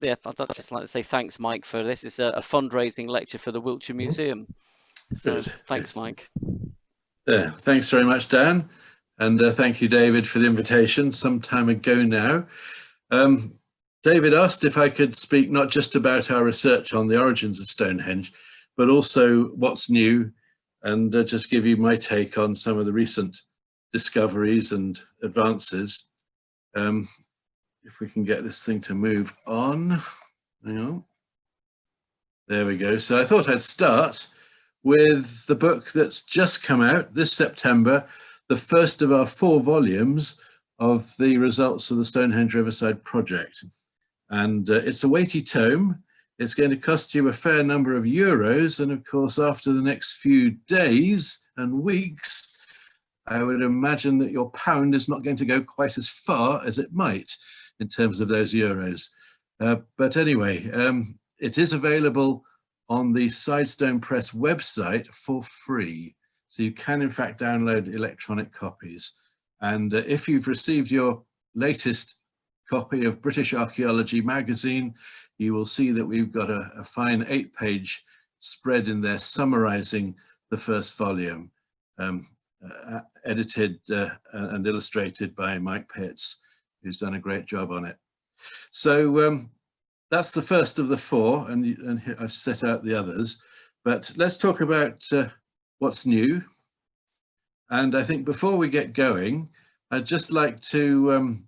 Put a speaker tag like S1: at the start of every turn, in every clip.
S1: yeah, I'd just like to say thanks, Mike, for this. It's a fundraising lecture for the Wiltshire Museum. So
S2: Good.
S1: thanks, Mike.
S2: Yeah, thanks very much, Dan. And thank you, David, for the invitation some time ago now. David asked if I could speak not just about our research on the origins of Stonehenge, but also what's new, and just give you my take on some of the recent discoveries and advances. If we can get this thing to move on. Hang on. There we go. So I thought I'd start with the book that's just come out this September, the first of our 4 volumes of the results of the Stonehenge Riverside project. And it's a weighty tome. It's going to cost you a fair number of euros. And of course, after the next few days and weeks, I would imagine that your pound is not going to go quite as far as it might in terms of those euros. But anyway, it is available on the Sidestone Press website for free. So you can in fact download electronic copies. And if you've received your latest copy of British Archaeology magazine, you will see that we've got a fine 8-page spread in there summarizing the first volume, edited and illustrated by Mike Pitts, who's done a great job on it. So that's the first of the 4, and I've set out the others. But let's talk about what's new. And I think before we get going, I'd just like to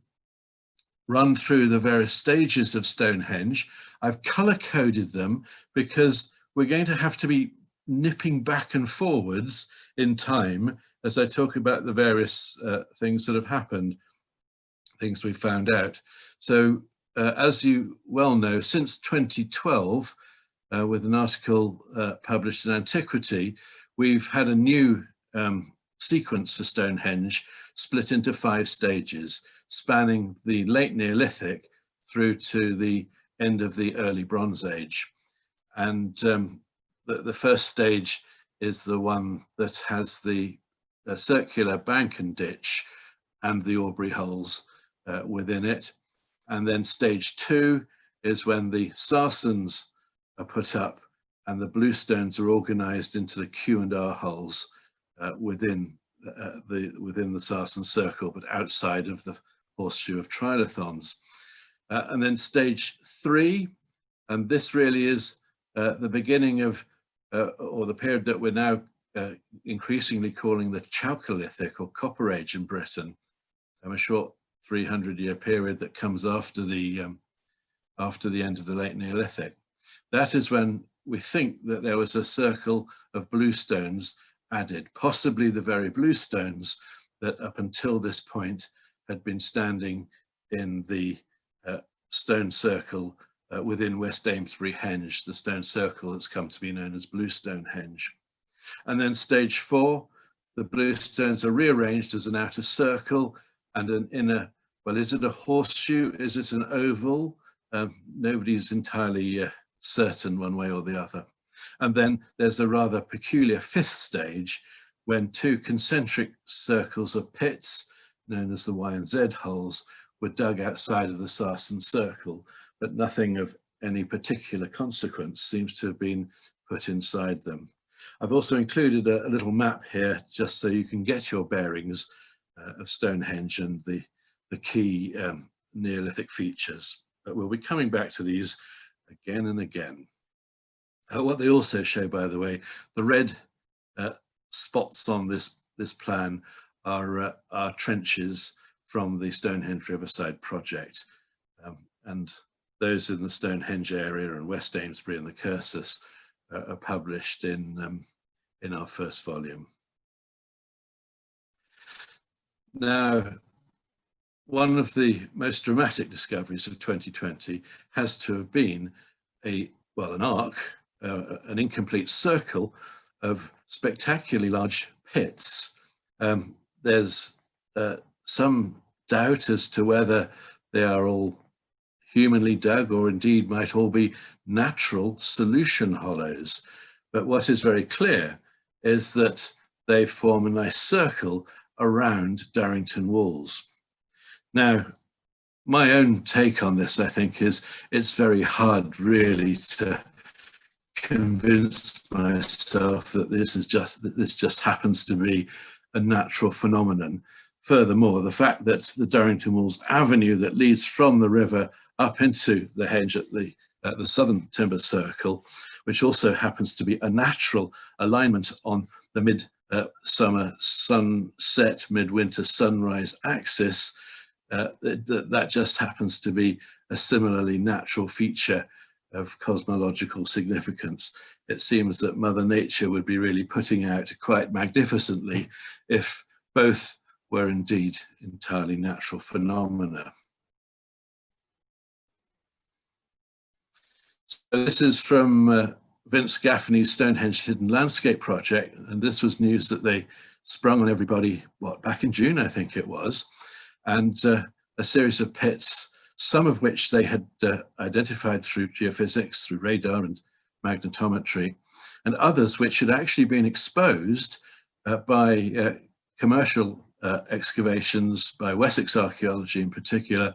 S2: run through the various stages of Stonehenge. I've color-coded them because we're going to have to be nipping back and forwards in time as I talk about the various things that have happened, things we found out. So as you well know, since 2012, with an article published in Antiquity, we've had a new sequence for Stonehenge split into 5 stages, spanning the late Neolithic through to the end of the early Bronze Age. And the first stage is the one that has the circular bank and ditch and the Aubrey holes within it. And then stage 2 is when the Sarsens are put up and the bluestones are organized into the Q and R holes within the Sarsen circle, but outside of the horseshoe of trilithons. And then stage 3, and this really is the beginning of, or the period that we're now increasingly calling the Chalcolithic or Copper Age in Britain, a short 300-year period that comes after the end of the late Neolithic. That is when we think that there was a circle of bluestones added, possibly the very bluestones that up until this point had been standing in the stone circle within West Amesbury Henge, the stone circle that's come to be known as Bluestonehenge. And then stage 4, the bluestones are rearranged as an outer circle and an inner, well, is it a horseshoe? Is it an oval? Nobody's entirely certain one way or the other. And then there's a rather peculiar 5th stage when 2 concentric circles of pits, known as the Y and Z holes, were dug outside of the Sarsen circle, but nothing of any particular consequence seems to have been put inside them. I've also included a little map here just so you can get your bearings of Stonehenge and the key Neolithic features. But we'll be coming back to these again and again. What they also show, by the way, the red spots on this plan are trenches from the Stonehenge Riverside project. And those in the Stonehenge area and West Amesbury and the Cursus are published in our first volume. Now, one of the most dramatic discoveries of 2020 has to have been an arc, an incomplete circle of spectacularly large pits. There's some doubt as to whether they are all humanly dug or indeed might all be natural solution hollows. But what is very clear is that they form a nice circle around Durrington Walls. Now, my own take on this, I think, is it's very hard really to convince myself that this just happens to be a natural phenomenon. Furthermore, the fact that the Durrington Walls avenue that leads from the river up into the hedge at the southern timber circle, which also happens to be a natural alignment on the mid-summer sunset, midwinter sunrise axis, that just happens to be a similarly natural feature of cosmological significance. It seems that Mother Nature would be really putting out quite magnificently if both were indeed entirely natural phenomena. So this is from Vince Gaffney's Stonehenge Hidden Landscape project, and this was news that they sprung on everybody, back in June, I think it was, and a series of pits, some of which they had identified through geophysics, through radar and magnetometry, and others which had actually been exposed by commercial excavations, by Wessex Archaeology in particular,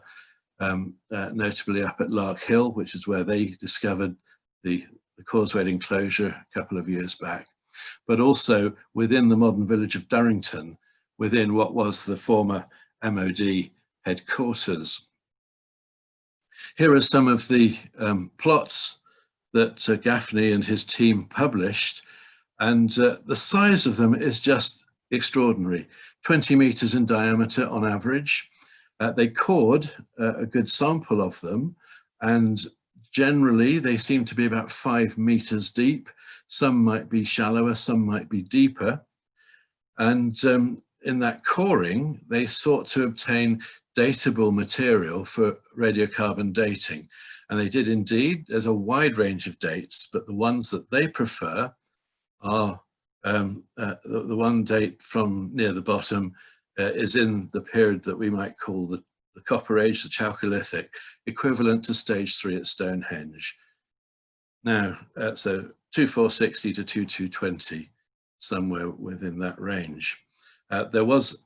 S2: notably up at Lark Hill, which is where they discovered the causewayed enclosure a couple of years back, but also within the modern village of Durrington, within what was the former MOD headquarters. Here are some of the plots that Gaffney and his team published, and the size of them is just extraordinary. 20 meters in diameter on average. They cored a good sample of them, and generally they seem to be about 5 meters deep. Some might be shallower, some might be deeper. And in that coring, they sought to obtain datable material for radiocarbon dating. And they did indeed. There's a wide range of dates, but the ones that they prefer are the one date from near the bottom is in the period that we might call the Copper Age, the Chalcolithic, equivalent to stage 3 at Stonehenge. Now, so 2460 to 2220, somewhere within that range. There was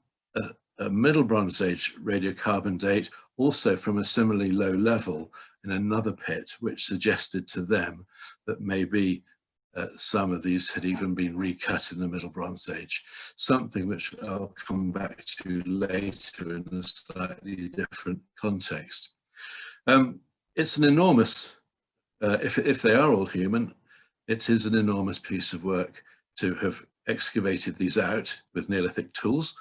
S2: a Middle Bronze Age radiocarbon date, also from a similarly low level in another pit, which suggested to them that maybe some of these had even been recut in the Middle Bronze Age, something which I'll come back to later in a slightly different context. It's an enormous, if they are all human, it is an enormous piece of work to have excavated these out with Neolithic tools.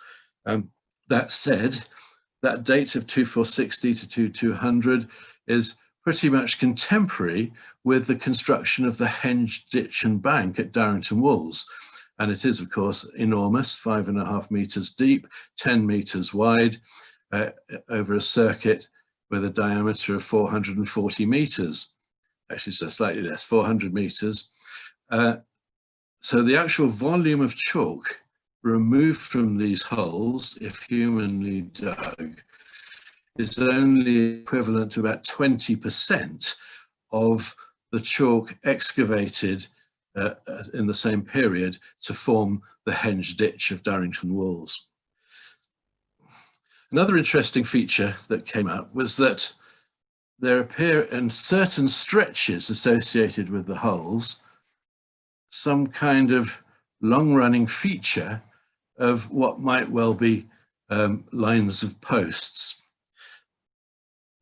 S2: That said, that date of 2460 to 2200 is pretty much contemporary with the construction of the Henge ditch and bank at Durrington Walls. And it is, of course, enormous, 5.5 meters deep, 10 meters wide, over a circuit with a diameter of 440 meters. Actually, so slightly less, 400 meters. So the actual volume of chalk removed from these holes, if humanly dug, is only equivalent to about 20% of the chalk excavated in the same period to form the Henge ditch of Durrington Walls. Another interesting feature that came up was that there appear in certain stretches associated with the holes some kind of long-running feature of what might well be lines of posts.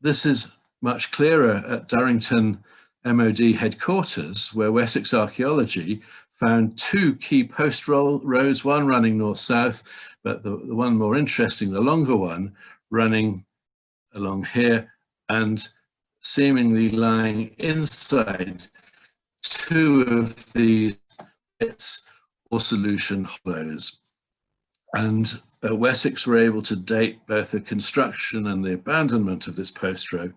S2: This is much clearer at Durrington MOD headquarters, where Wessex Archaeology found 2 key post rows, one running north-south, but the one more interesting, the longer one, running along here and seemingly lying inside 2 of these pits or solution hollows. And Wessex were able to date both the construction and the abandonment of this post row,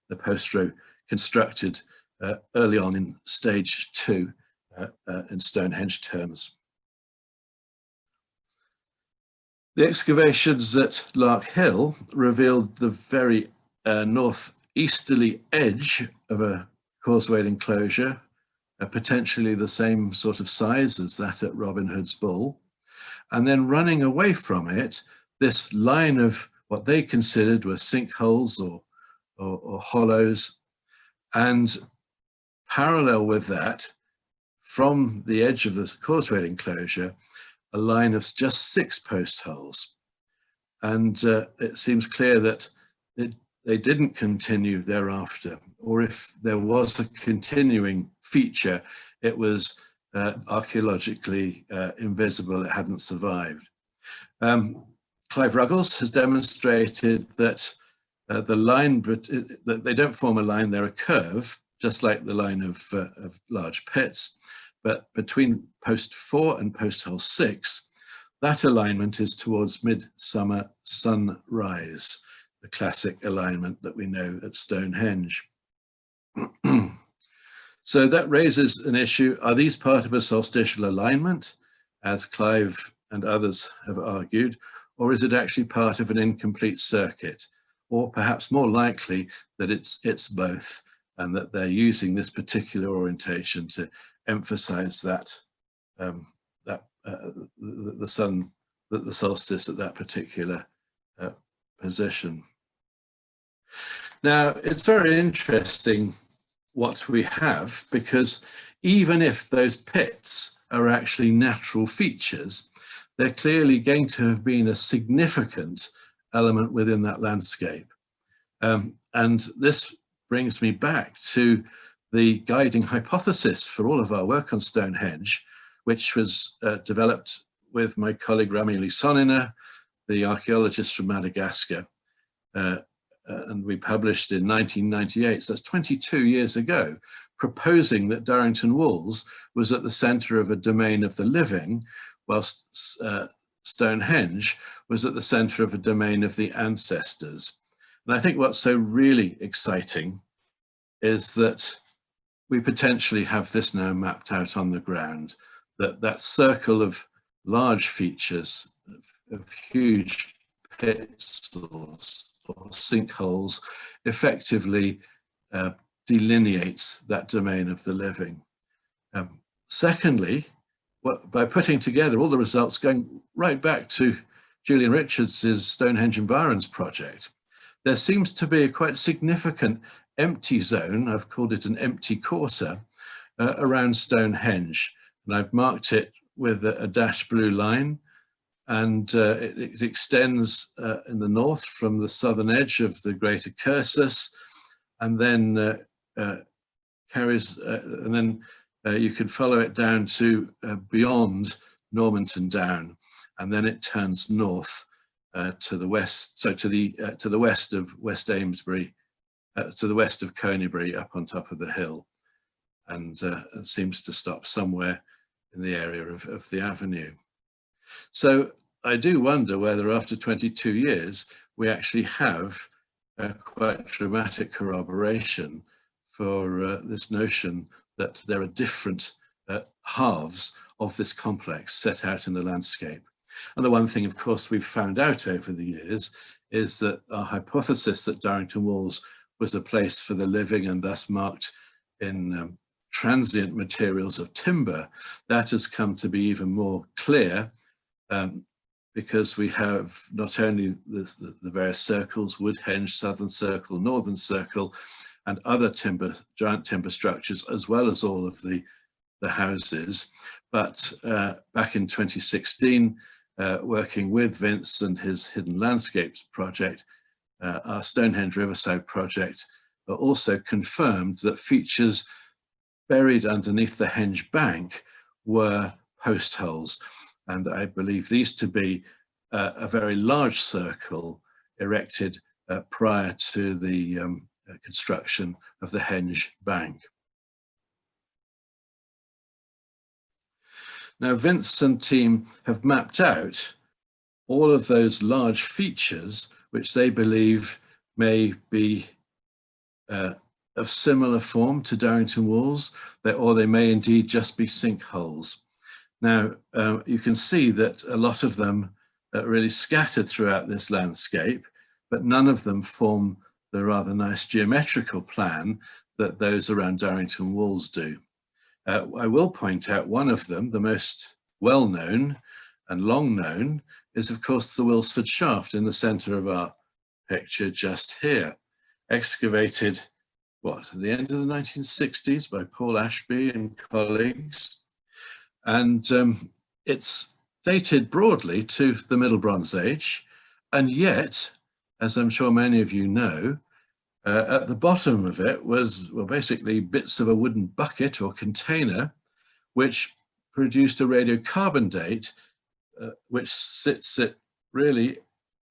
S2: the post row constructed early on in stage 2 in Stonehenge terms. The excavations at Lark Hill revealed the very northeasterly edge of a causewayed enclosure, potentially the same sort of size as that at Robin Hood's Bull. And then running away from it, this line of what they considered were sinkholes or or hollows. And parallel with that, from the edge of the causeway enclosure, a line of just 6 post holes. And it seems clear that they didn't continue thereafter, or if there was a continuing feature, it was archaeologically invisible, it hadn't survived. Clive Ruggles has demonstrated that the line, that they don't form a line, they're a curve, just like the line of large pits, but between post 4 and post hole 6, that alignment is towards midsummer sunrise, the classic alignment that we know at Stonehenge. So that raises an issue. Are these part of a solstitial alignment, as Clive and others have argued, or is it actually part of an incomplete circuit? Or perhaps more likely that it's both, and that they're using this particular orientation to emphasize that the sun, the solstice at that particular position. Now, it's very interesting what we have, because even if those pits are actually natural features, they're clearly going to have been a significant element within that landscape. And this brings me back to the guiding hypothesis for all of our work on Stonehenge, which was developed with my colleague Rami Lusonina, the archaeologist from Madagascar. And we published in 1998, so that's 22 years ago, proposing that Durrington Walls was at the center of a domain of the living, whilst Stonehenge was at the center of a domain of the ancestors. And I think what's so really exciting is that we potentially have this now mapped out on the ground, that circle of large features, of huge pits or sinkholes, effectively delineates that domain of the living. Secondly, by putting together all the results going right back to Julian Richards's Stonehenge Environs project, there seems to be a quite significant empty zone, I've called it an empty quarter, around Stonehenge. And I've marked it with a dashed blue line, and it extends in the north from the southern edge of the Greater Cursus, and then carries, and then you can follow it down to beyond Normanton Down, and then it turns north to the west, so to the west of West Amesbury, to the west of Conybeare, up on top of the hill, and it seems to stop somewhere in the area of the avenue. So I do wonder whether after 22 years we actually have quite dramatic corroboration for this notion that there are different halves of this complex set out in the landscape. And the one thing, of course, we've found out over the years is that our hypothesis that Durrington Walls was a place for the living and thus marked in transient materials of timber, that has come to be even more clear, because we have not only the various circles, Woodhenge, Southern Circle, Northern Circle, and other giant timber structures, as well as all of the houses, but back in 2016, working with Vince and his Hidden Landscapes project, our Stonehenge Riverside project also confirmed that features buried underneath the Henge bank were post holes. And I believe these to be a very large circle erected prior to the construction of the Henge bank. Now, Vince and team have mapped out all of those large features which they believe may be of similar form to Durrington Walls, or they may indeed just be sinkholes. Now, you can see that a lot of them are really scattered throughout this landscape, but none of them form the rather nice geometrical plan that those around Durrington Walls do. I will point out one of them, the most well-known and long-known, is of course the Wilsford Shaft in the centre of our picture just here. excavated, at the end of the 1960s by Paul Ashby and colleagues. And it's dated broadly to the Middle Bronze Age. And yet, as I'm sure many of you know, at the bottom of it was, well, basically bits of a wooden bucket or container, which produced a radiocarbon date, which sits at really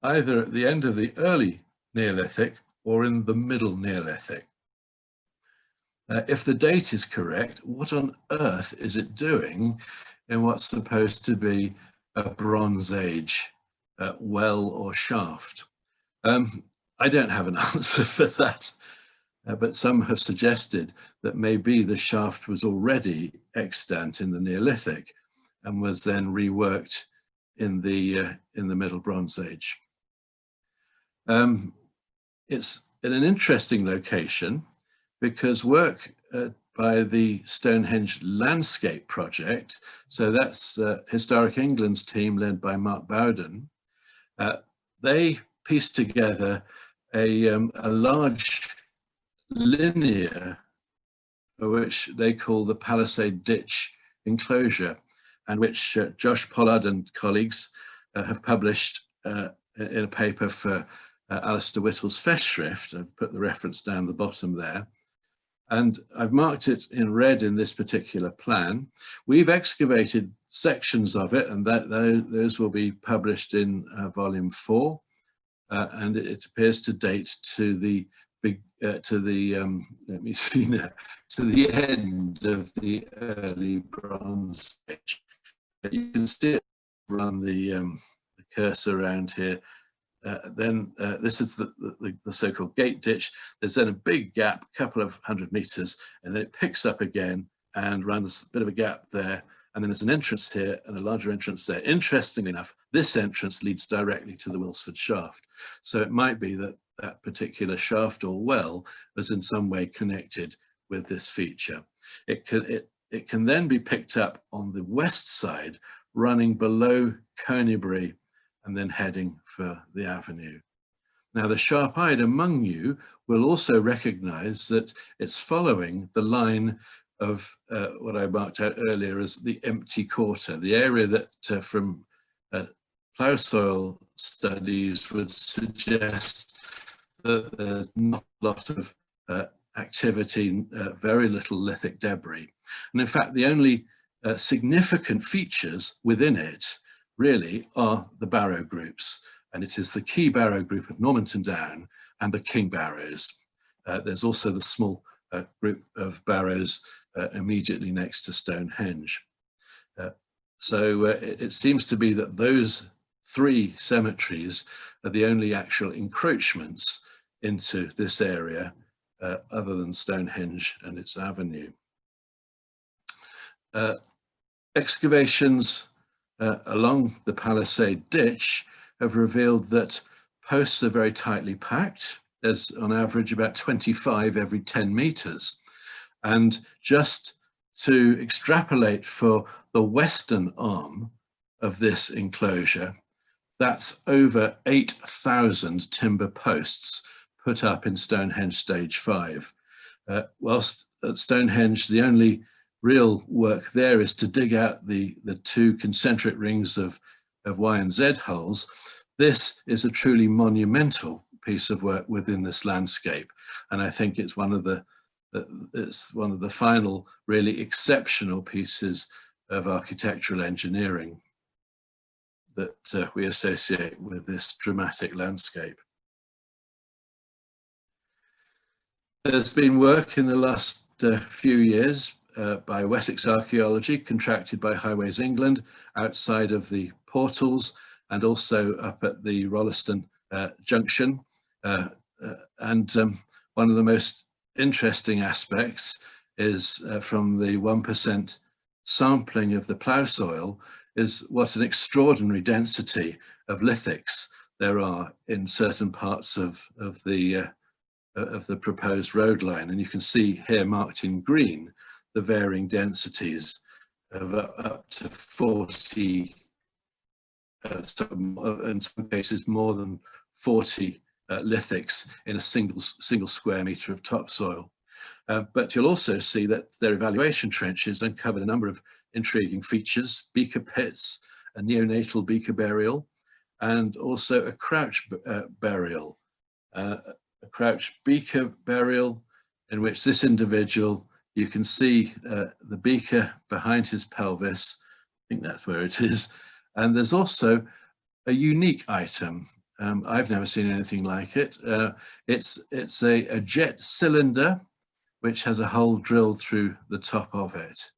S2: either at the end of the early Neolithic or in the middle Neolithic. If the date is correct, what on earth is it doing in what's supposed to be a Bronze Age well or shaft? I don't have an answer for that, but some have suggested that maybe the shaft was already extant in the Neolithic and was then reworked in the Middle Bronze Age. It's in an interesting location because work by the Stonehenge Landscape Project, so that's Historic England's team led by Mark Bowden, they pieced together a large linear, which they call the Palisade Ditch Enclosure, and which Josh Pollard and colleagues have published in a paper for Alistair Whittle's Festschrift. I've put the reference down the bottom there. And I've marked it in red in this particular plan. We've excavated sections of it, and those will be published in volume 4. And it appears to date to the let me see now, to the end of the early Bronze Age. You can see it run the cursor around here. Then this is the so-called gate ditch. There's then a big gap, a couple of 100 meters, and then it picks up again and runs a bit of a gap there. And then there's an entrance here and a larger entrance there. Interestingly enough, this entrance leads directly to the Wilsford shaft. So it might be that that particular shaft or well was in some way connected with this feature. It can then be picked up on the west side, running below Coneybury and then heading for the avenue. Now, the sharp-eyed among you will also recognize that it's following the line of what I marked out earlier as the empty quarter, the area that from plough soil studies would suggest that there's not a lot of activity, very little lithic debris. And in fact, the only significant features within it really are the barrow groups. And it is the Key Barrow group of Normanton Down and the King Barrows. There's also the small group of barrows immediately next to Stonehenge. So it seems to be that those 3 cemeteries are the only actual encroachments into this area other than Stonehenge and its avenue. Excavations along the Palisade Ditch have revealed that posts are very tightly packed. There's on average about 25 every 10 meters. And just to extrapolate for the western arm of this enclosure, that's over 8,000 timber posts put up in Stonehenge Stage 5. Whilst at Stonehenge, the only real work there is to dig out the 2 concentric rings of Y and Z holes. This is a truly monumental piece of work within this landscape. And I think it's one of the final really exceptional pieces of architectural engineering that we associate with this dramatic landscape. There's been work in the last few years by Wessex Archaeology, contracted by Highways England, outside of the portals and also up at the Rolleston junction. And one of the most interesting aspects is from the 1% sampling of the plough soil is what an extraordinary density of lithics there are in certain parts of the proposed road line. And you can see here marked in green the varying densities of up to 40, in some cases more than 40 lithics in a single square metre of topsoil. But you'll also see that their evaluation trenches uncovered a number of intriguing features: beaker pits, a neonatal beaker burial, and also a crouch burial. A crouch beaker burial in which this individual, you can see the beaker behind his pelvis. I think that's where it is. And there's also a unique item. I've never seen anything like it. It's a jet cylinder which has a hole drilled through the top of it.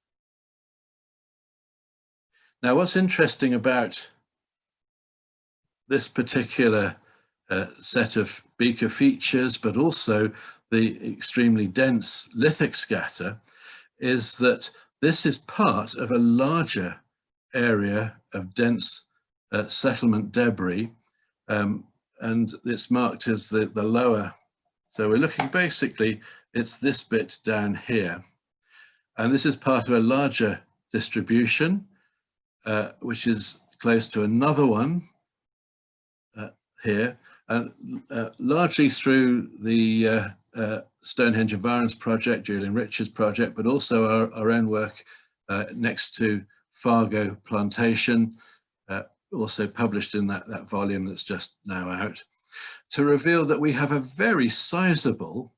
S2: Now, what's interesting about this particular set of beaker features, but also the extremely dense lithic scatter, is that this is part of a larger area of dense settlement debris, and it's marked as the lower. So we're looking basically, it's this bit down here, and this is part of a larger distribution, which is close to another one here, and largely through the Stonehenge Environs project, Julian Richards project, but also our own work next to Fargo Plantation, also published in that volume that's just now out, to reveal that we have a very sizable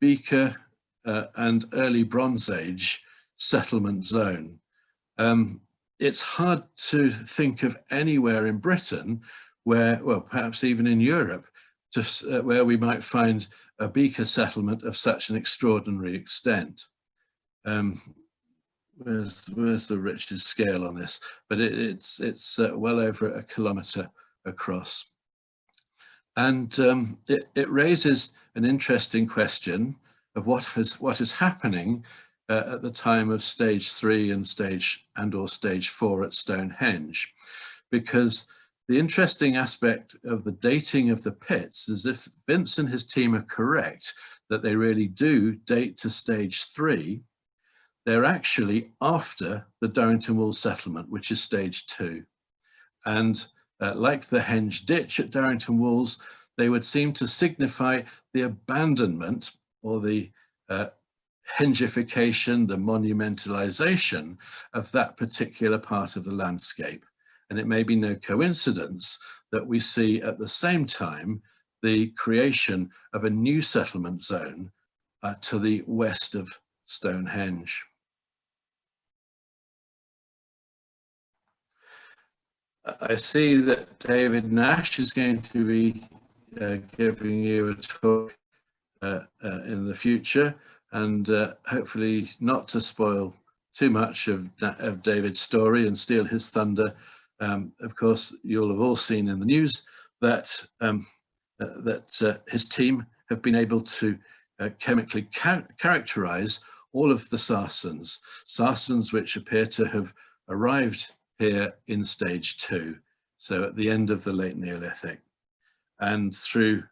S2: beaker and early Bronze Age settlement zone. It's hard to think of anywhere in Britain where, well, perhaps even in Europe, where we might find a beaker settlement of such an extraordinary extent. Where's the Richards scale on this? But it's well over a kilometre across. And it raises an interesting question of what is happening at the time of stage 3 and stage 4 at Stonehenge, because the interesting aspect of the dating of the pits is, if Vince and his team are correct that they really do date to stage 3, they're actually after the Durrington Walls settlement, which is stage 2. And like the Henge ditch at Durrington Walls, they would seem to signify the abandonment or the hengification, the monumentalization of that particular part of the landscape. And it may be no coincidence that we see at the same time the creation of a new settlement zone to the west of Stonehenge. I see that David Nash is going to be giving you a talk in the future, and hopefully not to spoil too much of David's story and steal his thunder. Of course, you'll have all seen in the news that his team have been able to chemically characterize all of the sarsens which appear to have arrived here in stage 2, so at the end of the late Neolithic. And through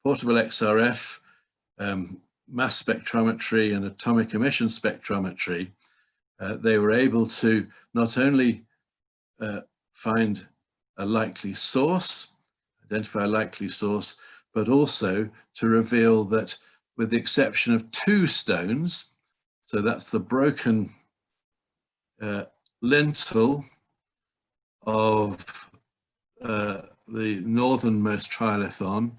S2: portable XRF, mass spectrometry and atomic emission spectrometry, they were able to not only find a likely source, identify a likely source, but also to reveal that, with the exception of 2 stones, so that's the broken lintel of the northernmost trilithon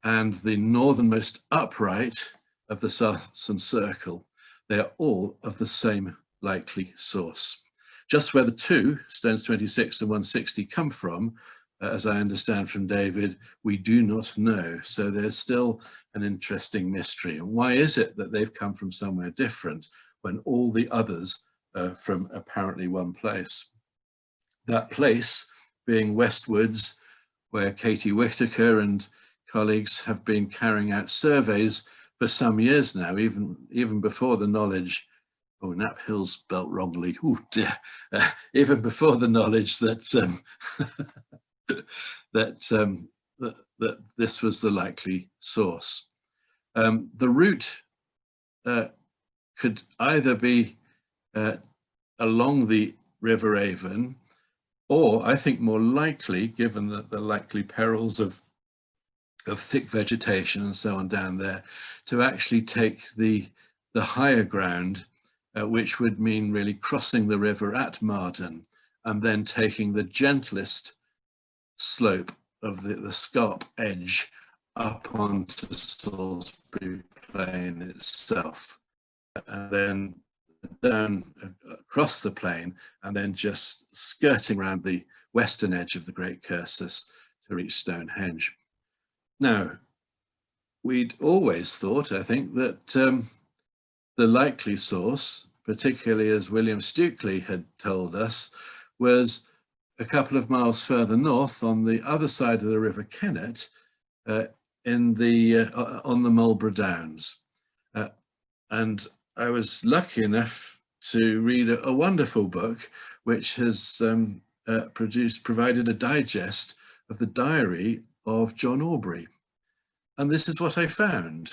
S2: and the northernmost upright of the Sarsen circle, they are all of the same likely source. Just where the 2 stones 26 and 160 come from, as I understand from David, we do not know. So there's still an interesting mystery. And why is it that they've come from somewhere different when all the others are from apparently one place? That place being westwards, where Katie Whittaker and colleagues have been carrying out surveys for some years now, even before the knowledge, oh, Knapp Hill's spelt wrongly, oh dear, even before the knowledge that that this was the likely source. The route could either be along the River Avon, or I think more likely, given the likely perils of of thick vegetation and so on down there, to actually take the higher ground, which would mean really crossing the river at Marden and then taking the gentlest slope of the scarp edge up onto Salisbury Plain itself, and then down across the plain, and then just skirting around the western edge of the Great Cursus to reach Stonehenge. Now, we'd always thought, I think, that the likely source, particularly as William Stukely had told us, was a couple of miles further north on the other side of the River Kennet, on the Marlborough Downs. And I was lucky enough to read a wonderful book which has provided a digest of the diary of John Aubrey. And this is what I found.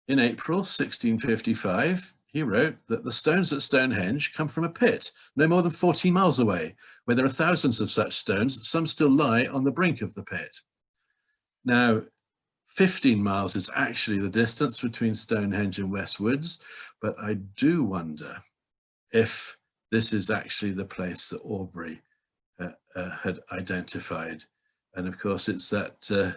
S2: In April 1655, he wrote that the stones at Stonehenge come from a pit no more than 14 miles away, where there are thousands of such stones. Some still lie on the brink of the pit. Now, 15 miles is actually the distance between Stonehenge and West Woods, but I do wonder if this is actually the place that Aubrey had identified. And of course, it's that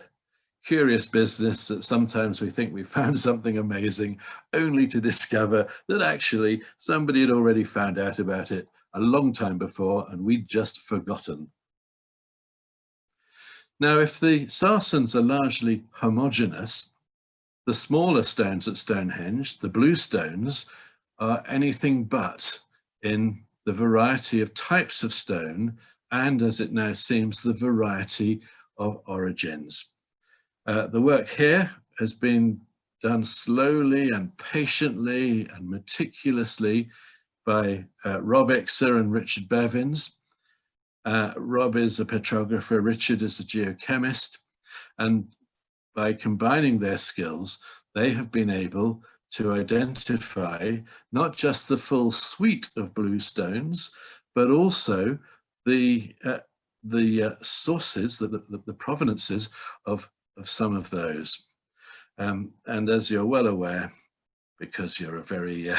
S2: curious business that sometimes we think we found something amazing only to discover that actually somebody had already found out about it a long time before and we'd just forgotten. Now, if the Sarsens are largely homogeneous, the smaller stones at Stonehenge, the bluestones, are anything but in the variety of types of stone and, as it now seems, the variety of origins. The work here has been done slowly and patiently and meticulously by Rob Ixer and Richard Bevins. Rob is a petrographer, Richard is a geochemist, and by combining their skills, they have been able to identify not just the full suite of bluestones, but also the sources, the provenances of some of those. And as you're well aware, because you're a very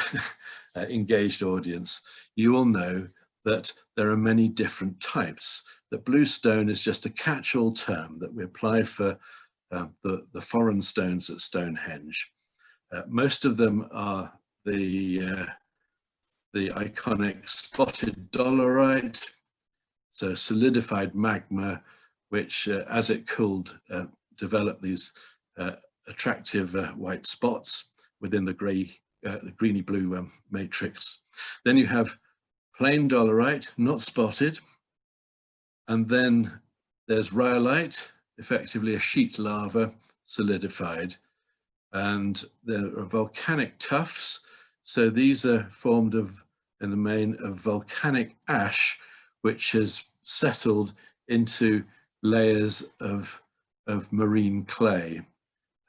S2: engaged audience, you will know that there are many different types. That bluestone is just a catch-all term that we apply for the foreign stones at Stonehenge. Most of them are the iconic spotted dolerite, so solidified magma, which as it cooled, developed these attractive white spots within the greeny blue matrix. Then you have plain dolerite, not spotted, and then there's rhyolite, effectively a sheet lava solidified, and there are volcanic tuffs. So these are formed in the main of volcanic ash, which has settled into layers of marine clay.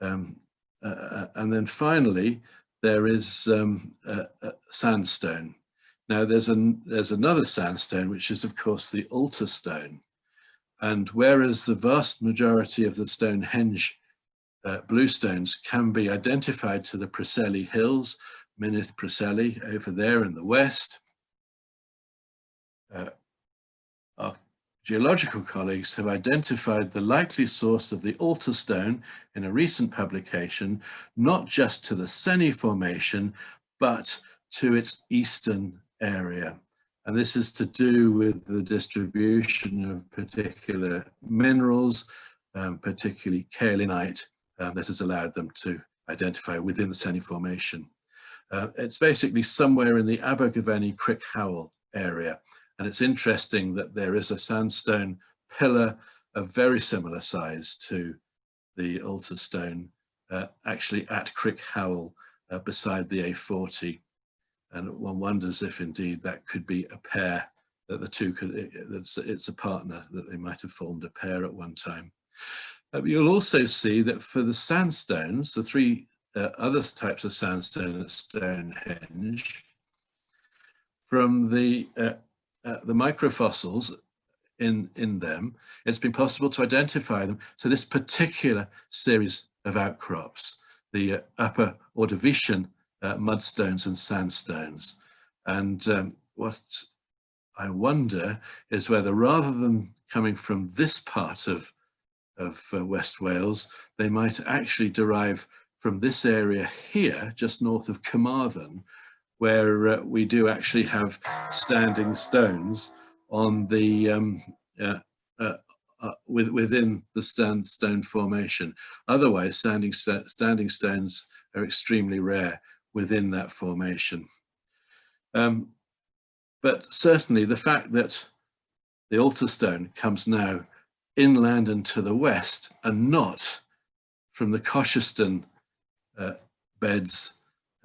S2: And then finally, there is sandstone. Now there's another sandstone, which is of course the altar stone. And whereas the vast majority of the Stonehenge bluestones can be identified to the Preseli Hills, Mynydd Preseli over there in the west, our geological colleagues have identified the likely source of the altar stone in a recent publication, not just to the Seni Formation, but to its eastern area. And this is to do with the distribution of particular minerals, particularly kaolinite, that has allowed them to identify within the Seni Formation. It's basically somewhere in the Abergavenny Crickhowell area. And it's interesting that there is a sandstone pillar of very similar size to the altar stone, actually at Crickhowell beside the A40. And one wonders if indeed that could be a pair, that the two could, it's a partner, that they might have formed a pair at one time. You'll also see that for the sandstones, the three other types of sandstone at Stonehenge, from the microfossils in them, it's been possible to identify them to this particular series of outcrops, the Upper Ordovician mudstones and sandstones. And what I wonder is whether, rather than coming from this part of West Wales, they might actually derive from this area here, just north of Carmarthen, where we do actually have standing stones on the within the sandstone formation. Otherwise, standing stones are extremely rare within that formation. But certainly the fact that the altar stone comes now inland and to the west, and not from the Cosheston beds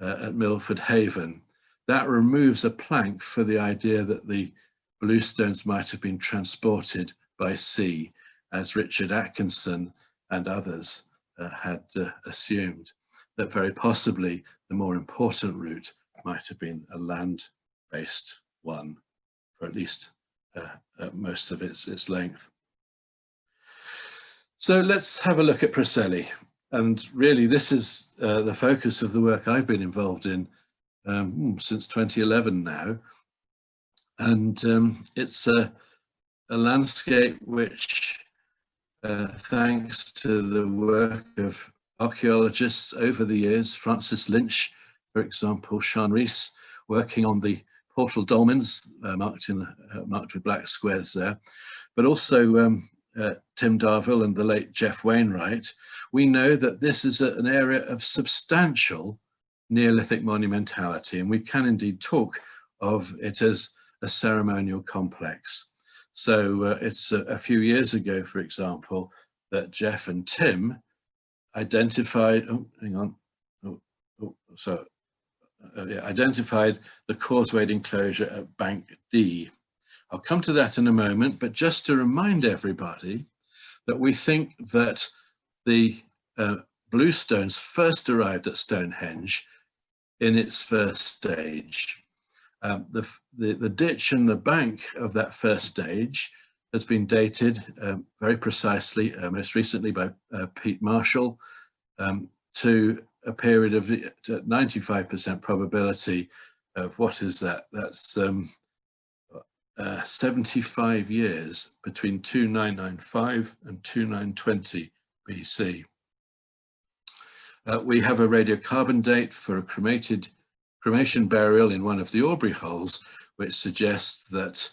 S2: at Milford Haven, that removes a plank for the idea that the bluestones might have been transported by sea, as Richard Atkinson and others had assumed, that very possibly the more important route might have been a land-based one, for at least most of its length. So let's have a look at Preseli. And really, this is the focus of the work I've been involved in since 2011 now. And it's a landscape which, thanks to the work of archaeologists over the years, Francis Lynch, for example, Sian Rees, working on the portal dolmens marked with black squares there, but also Tim Darvill and the late Jeff Wainwright, we know that this is an area of substantial Neolithic monumentality, and we can indeed talk of it as a ceremonial complex. So it's a few years ago, for example, that Jeff and Tim identified, identified the causewayed enclosure at Bank D. I'll come to that in a moment, but just to remind everybody that we think that the bluestones first arrived at Stonehenge in its first stage. The ditch and the bank of that first stage has been dated very precisely, most recently by Pete Marshall, to a period of 95% probability of, what is that? That's 75 years, between 2995 and 2920 BC. We have a radiocarbon date for a cremation burial in one of the Aubrey holes, which suggests that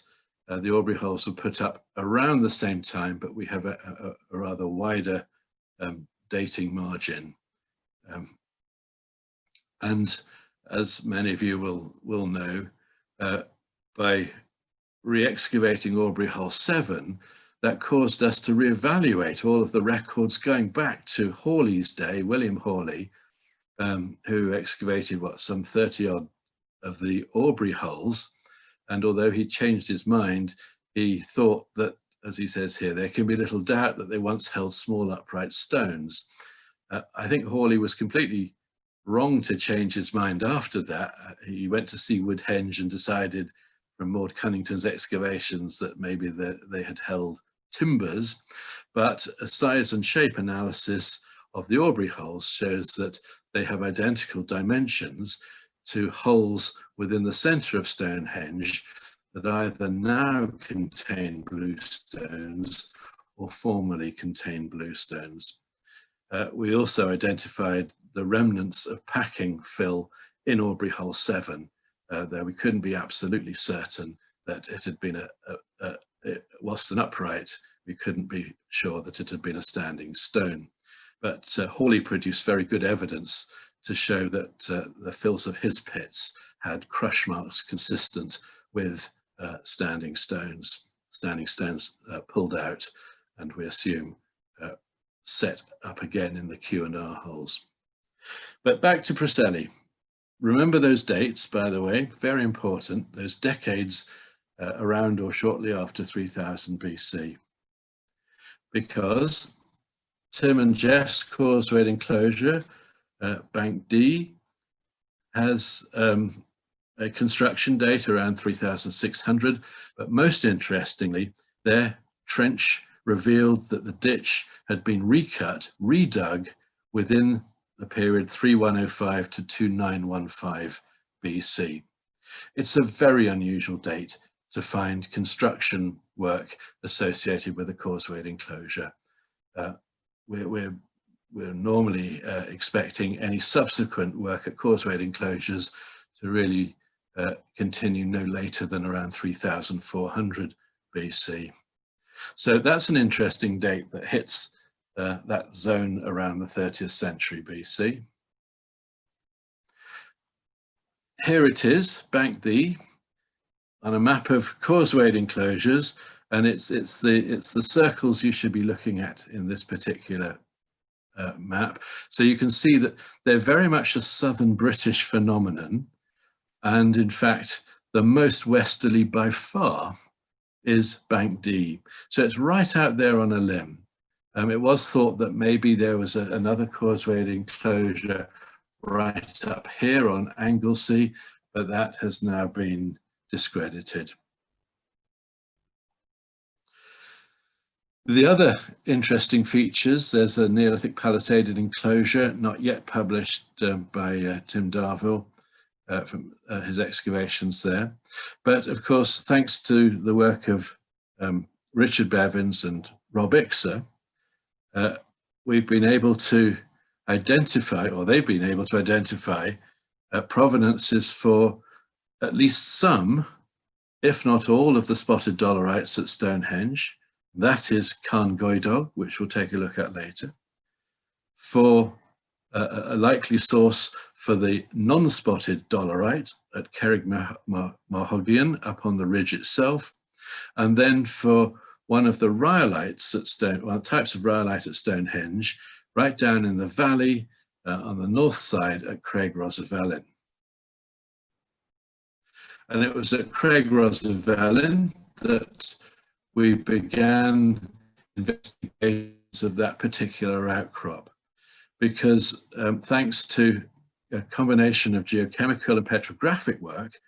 S2: the Aubrey holes were put up around the same time, but we have a rather wider dating margin. And as many of you will know, by re-excavating Aubrey Hole 7, that caused us to reevaluate all of the records going back to Hawley's day, William Hawley, who excavated some 30 odd of the Aubrey holes. And although he changed his mind, he thought that, as he says here, there can be little doubt that they once held small upright stones. I think Hawley was completely wrong to change his mind after that. He went to see Woodhenge and decided from Maud Cunnington's excavations that maybe they had held timbers, but a size and shape analysis of the Aubrey holes shows that they have identical dimensions to holes within the centre of Stonehenge that either now contain bluestones or formerly contained bluestones. We also identified the remnants of packing fill in Aubrey Hole 7, though we couldn't be absolutely certain that it had been whilst an upright, we couldn't be sure that it had been a standing stone. But Hawley produced very good evidence to show that the fills of his pits had crush marks consistent with standing stones pulled out, and we assume set up again in the Q&R holes. But back to Preseli. Remember those dates, by the way, very important, those decades around or shortly after 3000 BC. Because Tim and Jeff's causewayed enclosure, Bank D, has a construction date around 3600, but most interestingly, their trench revealed that the ditch had been recut, redug within the period 3105 to 2915 BC. It's a very unusual date to find construction work associated with a causewayed enclosure. We're normally expecting any subsequent work at causewayed enclosures to really continue no later than around 3400 BC. So that's an interesting date that hits that zone around the 30th century BC. Here it is, Bank D, on a map of causewayed enclosures, and it's the circles you should be looking at in this particular map. So you can see that they're very much a southern British phenomenon, and in fact the most westerly by far is Bank D. So it's right out there on a limb. It was thought that maybe there was another causewayed enclosure right up here on Anglesey, but that has now been discredited. The other interesting features, there's a Neolithic palisaded enclosure, not yet published by Tim Darvill from his excavations there. But of course, thanks to the work of Richard Bevins and Rob Ixer, we've been able to identify, or they've been able to identify, provenances for at least some, if not all, of the spotted dolerites at Stonehenge. That is Carngoido, which we'll take a look at later. For a likely source for the non-spotted dolerite at Cerrig up on the ridge itself, and then for one of the rhyolites at types of rhyolite at Stonehenge, right down in the valley on the north side at Craig Rosavellin. And it was at Craig Rosavellin that we began investigations of that particular outcrop, because thanks to a combination of geochemical and petrographic work,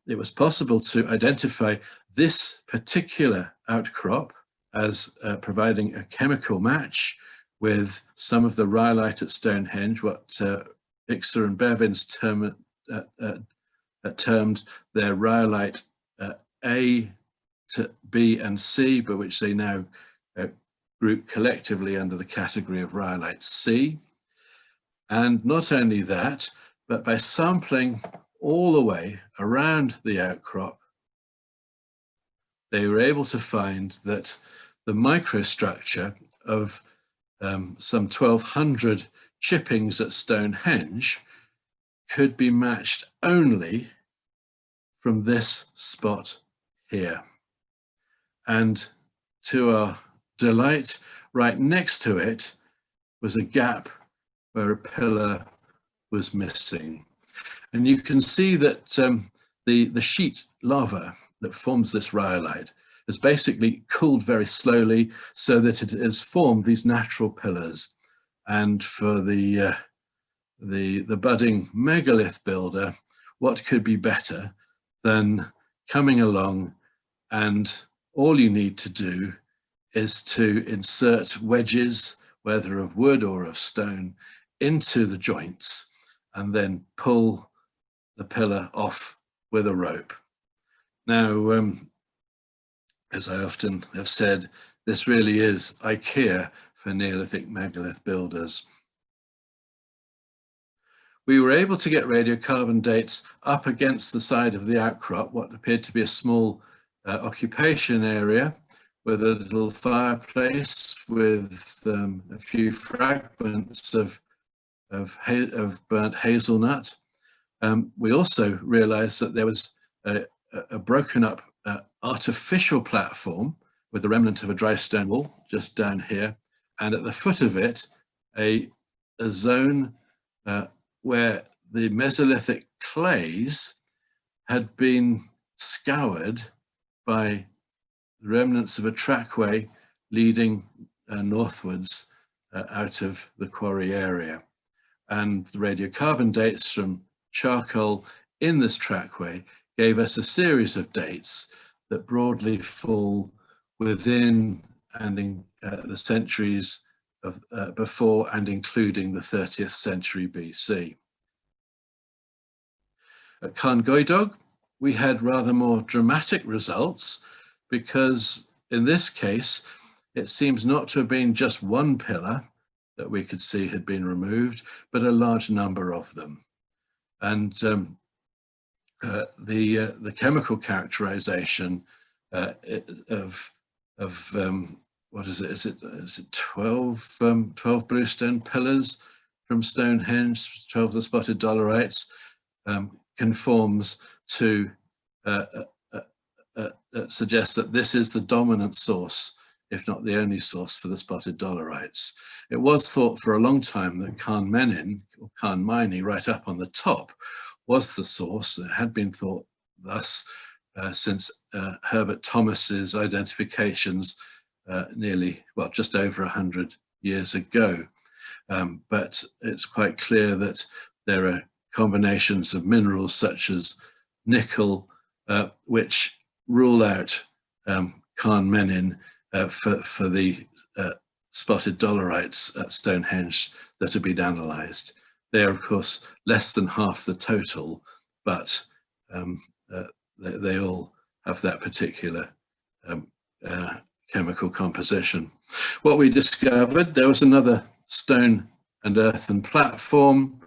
S2: it was possible to identify this particular outcrop as providing a chemical match with some of the rhyolite at Stonehenge, what Ixer and Bevins termed their rhyolite A to B and C, but which they now group collectively under the category of rhyolite C. And not only that, but by sampling all the way around the outcrop, they were able to find that the microstructure of some 1,200 chippings at Stonehenge could be matched only from this spot here. And to our delight, right next to it was a gap where a pillar was missing. And you can see that the sheet lava that forms this rhyolite has basically cooled very slowly so that it has formed these natural pillars. And for the budding megalith builder, what could be better than coming along, and all you need to do is to insert wedges, whether of wood or of stone, into the joints and then pull the pillar off with a rope. Now, as I often have said, this really is IKEA for Neolithic megalith builders. We were able to get radiocarbon dates up against the side of the outcrop, what appeared to be a small occupation area with a little fireplace with a few fragments of burnt hazelnut. We also realized that there was a broken up artificial platform with the remnant of a dry stone wall just down here, and at the foot of it a zone where the Mesolithic clays had been scoured by the remnants of a trackway leading northwards out of the quarry area. And the radiocarbon dates from charcoal in this trackway gave us a series of dates that broadly fall within and in the centuries of before and including the 30th century BC. At Carn Goedog, we had rather more dramatic results because in this case, it seems not to have been just one pillar that we could see had been removed, but a large number of them. And the chemical characterization of what is it? Is it 12 bluestone pillars from Stonehenge, 12 of the spotted dolerites, conforms to suggests that this is the dominant source, if not the only source, for the spotted dolerites. It was thought for a long time that Carn Menin, or Carn Miney, right up on the top, was the source. It had been thought thus since Herbert Thomas's identifications just over 100 years ago. But it's quite clear that there are combinations of minerals such as nickel, which rule out Carn Menin for the spotted dolerites at Stonehenge that have been analysed. They are, of course, less than half the total, but they all have that particular chemical composition. What we discovered, there was another stone and earthen platform,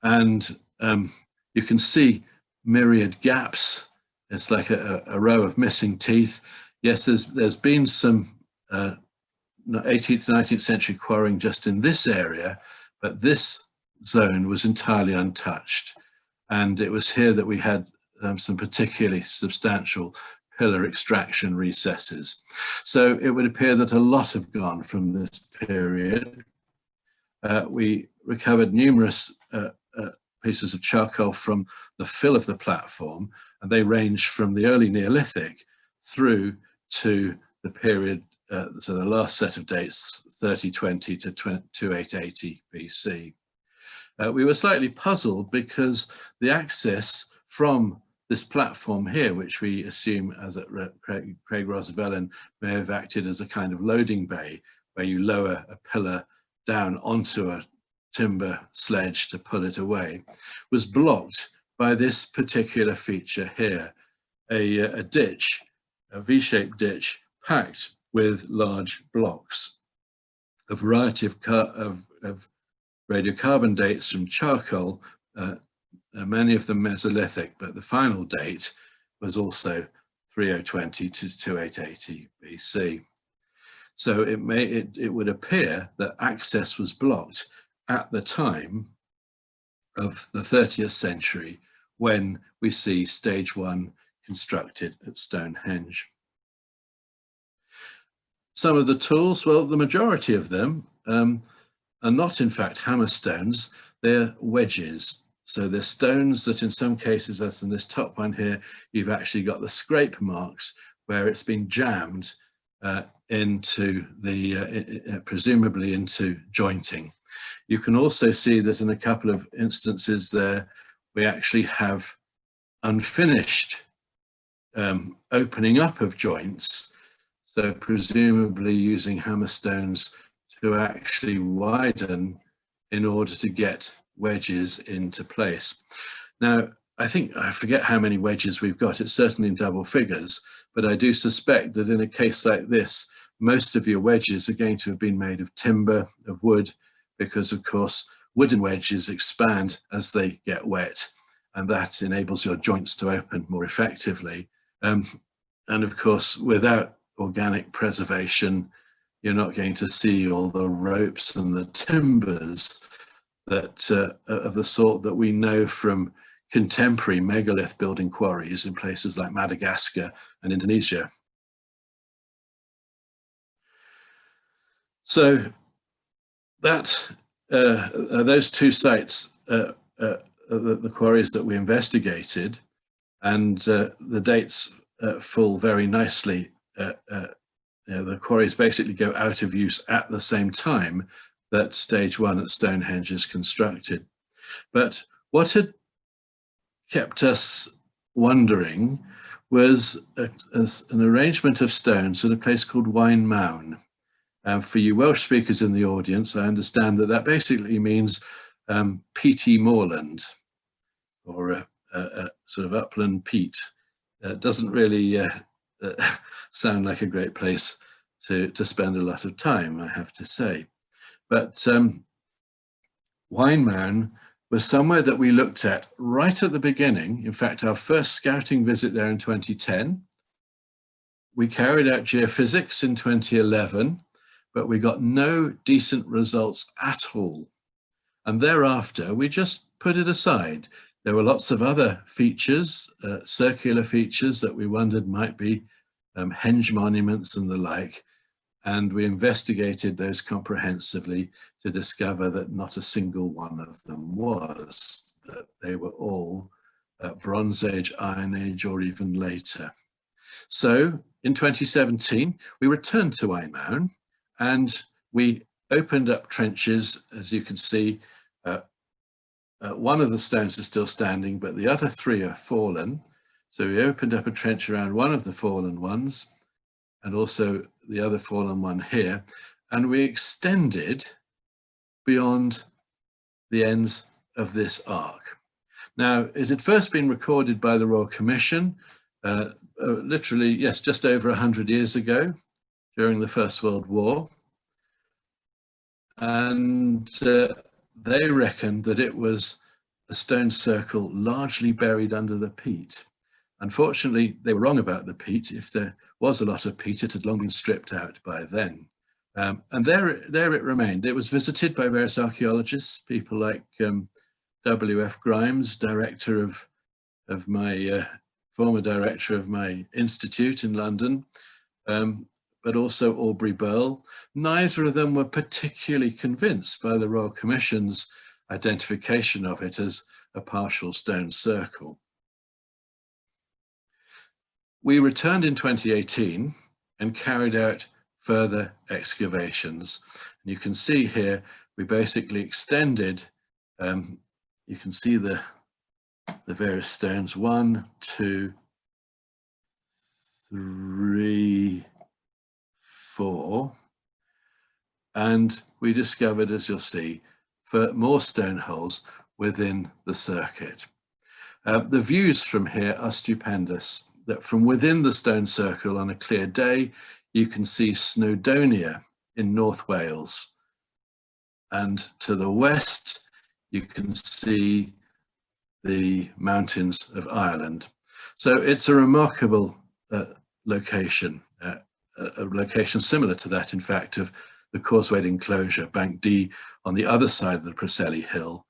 S2: and you can see myriad gaps. It's like a row of missing teeth. Yes, there's been some 18th, 19th century quarrying just in this area, but this zone was entirely untouched. And it was here that we had some particularly substantial pillar extraction recesses. So it would appear that a lot have gone from this period. We recovered numerous pieces of charcoal from the fill of the platform, and they range from the early Neolithic through to the period, so the last set of dates, 3020 to 2880 BC. We were slightly puzzled because the access from this platform here, which we assume as at Craig Rosavellin may have acted as a kind of loading bay where you lower a pillar down onto a timber sledge to pull it away, was blocked by this particular feature here, a ditch, a V-shaped ditch packed with large blocks. A variety of radiocarbon dates from charcoal, many of them Mesolithic, but the final date was also 3020 to 2880 BC. So it would appear that access was blocked at the time of the 30th century when we see stage one constructed at Stonehenge. Some of the tools, well, the majority of them are not in fact hammerstones, they're wedges. So they're stones that in some cases, as in this top one here, you've actually got the scrape marks where it's been jammed into the, presumably into jointing. You can also see that in a couple of instances there, we actually have unfinished opening up of joints. So presumably using hammerstones to actually widen in order to get wedges into place. Now, I forget how many wedges we've got. It's certainly in double figures, but I do suspect that in a case like this, most of your wedges are going to have been made of timber, of wood, because of course, wooden wedges expand as they get wet, and that enables your joints to open more effectively. And of course, without organic preservation, you're not going to see all the ropes and the timbers that of the sort that we know from contemporary megalith building quarries in places like Madagascar and Indonesia. So that those two sites, the quarries that we investigated, and the dates fall very nicely. The quarries basically go out of use at the same time that stage one at Stonehenge is constructed. But what had kept us wondering was an arrangement of stones at a place called Wine Mown. For you Welsh speakers in the audience, I understand that that basically means peaty moorland, or a sort of upland peat. It doesn't really sound like a great place to spend a lot of time, I have to say. But Wine Mown was somewhere that we looked at right at the beginning. In fact, our first scouting visit there in 2010. We carried out geophysics in 2011, but we got no decent results at all. And thereafter, we just put it aside. There were lots of other features, circular features that we wondered might be henge monuments and the like. And we investigated those comprehensively to discover that not a single one of them was, that they were all Bronze Age, Iron Age, or even later. So in 2017, we returned to Wine Mown and we opened up trenches. As you can see, one of the stones is still standing, but the other three are fallen. So we opened up a trench around one of the fallen ones, and also the other fallen one here, and we extended beyond the ends of this arc. Now, it had first been recorded by the Royal Commission, literally, yes, just over 100 years ago, during the First World War. And they reckoned that it was a stone circle largely buried under the peat. Unfortunately, they were wrong about the peat. If there was a lot of peat, it had long been stripped out by then. And there it remained. It was visited by various archaeologists, people like W.F. Grimes, director of my, former director of my institute in London, but also Aubrey Burl. Neither of them were particularly convinced by the Royal Commission's identification of it as a partial stone circle. We returned in 2018 and carried out further excavations. And you can see here, we basically extended, you can see the various stones, 1, 2, 3, 4. And we discovered, as you'll see, for more stone holes within the circuit. The views from here are stupendous. That from within the stone circle on a clear day, you can see Snowdonia in North Wales. And to the west, you can see the mountains of Ireland. So it's a remarkable location, a location similar to that, in fact, of the Causewayed enclosure, Bank D, on the other side of the Preseli hill,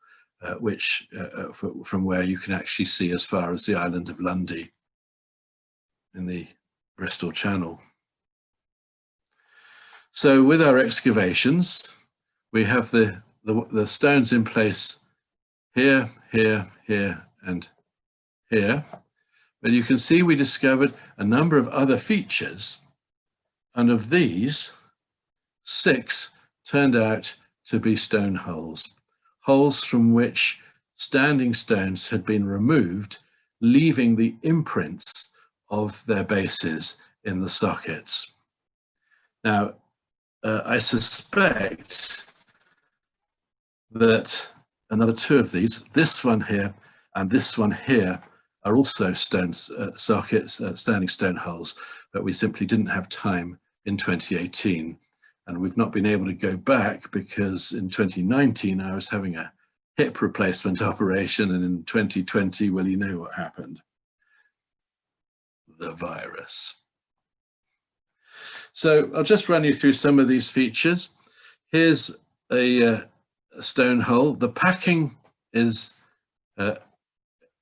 S2: from where you can actually see as far as the island of Lundy in the Bristol Channel. So with our excavations, we have the stones in place here, here, here, and here. But you can see we discovered a number of other features, and of these, 6 turned out to be stone holes, holes from which standing stones had been removed, leaving the imprints of their bases in the sockets. Now, I suspect that another 2 of these, this one here and this one here, are also sockets, standing stone holes, but we simply didn't have time in 2018. And we've not been able to go back because in 2019, I was having a hip replacement operation, and in 2020, well, you know what happened. The virus. So I'll just run you through some of these features. Here's a stone hole. The packing is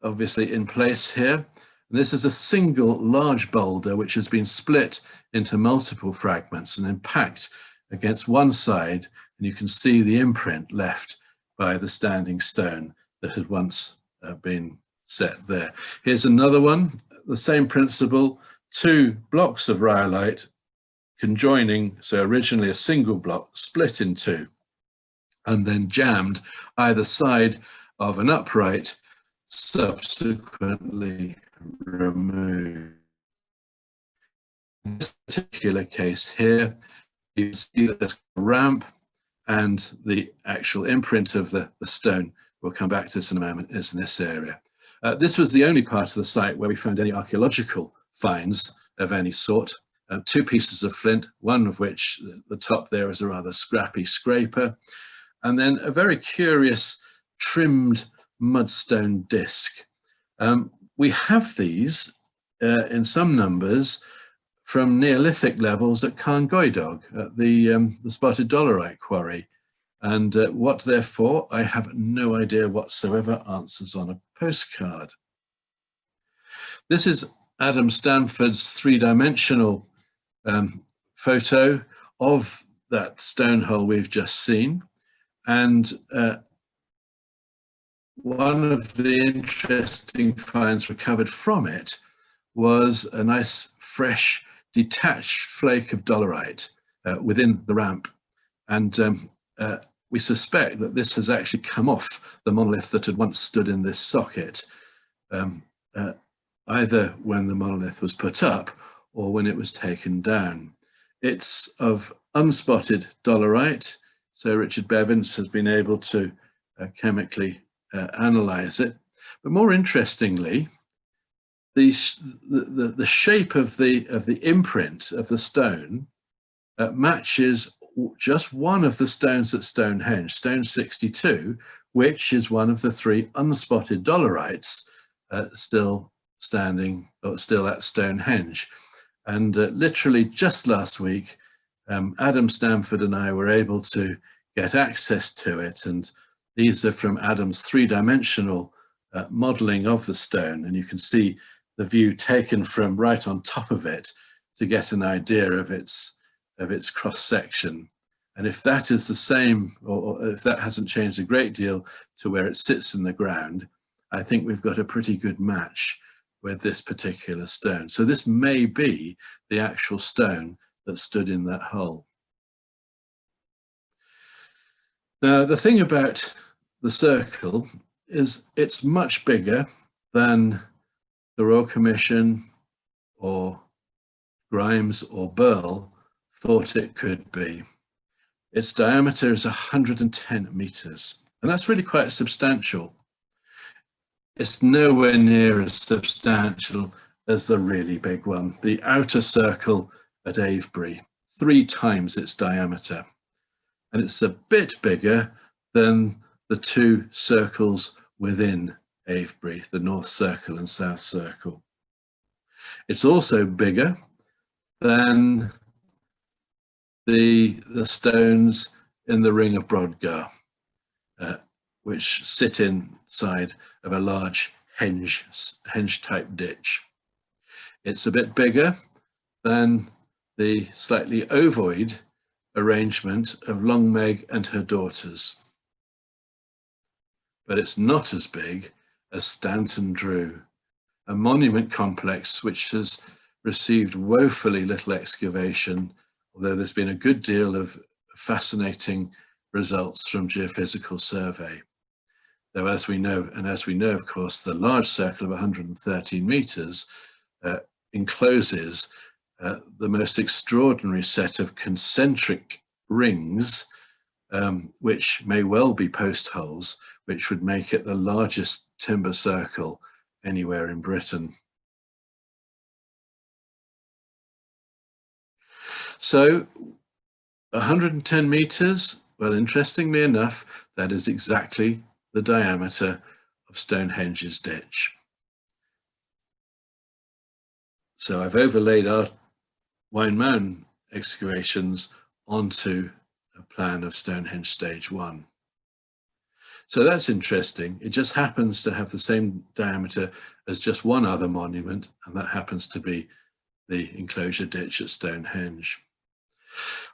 S2: obviously in place here. This is a single large boulder which has been split into multiple fragments and then packed against one side, and you can see the imprint left by the standing stone that had once been set there. Here's another one. The same principle, 2 blocks of rhyolite conjoining, so originally a single block split in 2 and then jammed either side of an upright, subsequently removed. this particular case here, you see that there's a ramp, and the actual imprint of the stone, we'll come back to this in a moment, is in this area. This was the only part of the site where we found any archaeological finds of any sort. Two pieces of flint, one of which, the top there, is a rather scrappy scraper, and then a very curious trimmed mudstone disc. We have these in some numbers from Neolithic levels at Carngoidog, at the spotted dolerite quarry. And what they're for, I have no idea whatsoever. Answers on a postcard. This is Adam Stanford's three-dimensional photo of that stone hole we've just seen. And one of the interesting finds recovered from it was a nice, fresh, detached flake of dolerite within the ramp. And we suspect that this has actually come off the monolith that had once stood in this socket, either when the monolith was put up or when it was taken down. It's of unspotted dolerite, so Richard Bevins has been able to chemically analyze it. But more interestingly, the shape of the imprint of the stone matches just one of the stones at Stonehenge, stone 62, which is one of the three unspotted dolerites still standing, or still at Stonehenge. And literally just last week, Adam Stanford and I were able to get access to it. And these are from Adam's three-dimensional modeling of the stone. And you can see the view taken from right on top of it to get an idea of its cross-section. And if that is the same, or if that hasn't changed a great deal to where it sits in the ground, I think we've got a pretty good match with this particular stone. So this may be the actual stone that stood in that hole. Now, the thing about the circle is it's much bigger than the Royal Commission or Grimes or Burl thought it could be. Its diameter is 110 meters, and that's really quite substantial. It's nowhere near as substantial as the really big one, the outer circle at Avebury, 3 times its diameter. And it's a bit bigger than the 2 circles within Avebury, the North Circle and South Circle. It's also bigger than the stones in the Ring of Brodgar, which sit inside of a large henge-type ditch. It's a bit bigger than the slightly ovoid arrangement of Longmeg and her daughters. But it's not as big as Stanton Drew, a monument complex which has received woefully little excavation, although there's been a good deal of fascinating results from geophysical survey. Though as we know, of course, the large circle of 113 meters encloses the most extraordinary set of concentric rings, which may well be post holes, which would make it the largest timber circle anywhere in Britain. So 110 meters, well, interestingly enough, that is exactly the diameter of Stonehenge's ditch. So I've overlaid our Wine Mound excavations onto a plan of Stonehenge Stage 1. So that's interesting. It just happens to have the same diameter as just one other monument, and that happens to be the enclosure ditch at Stonehenge.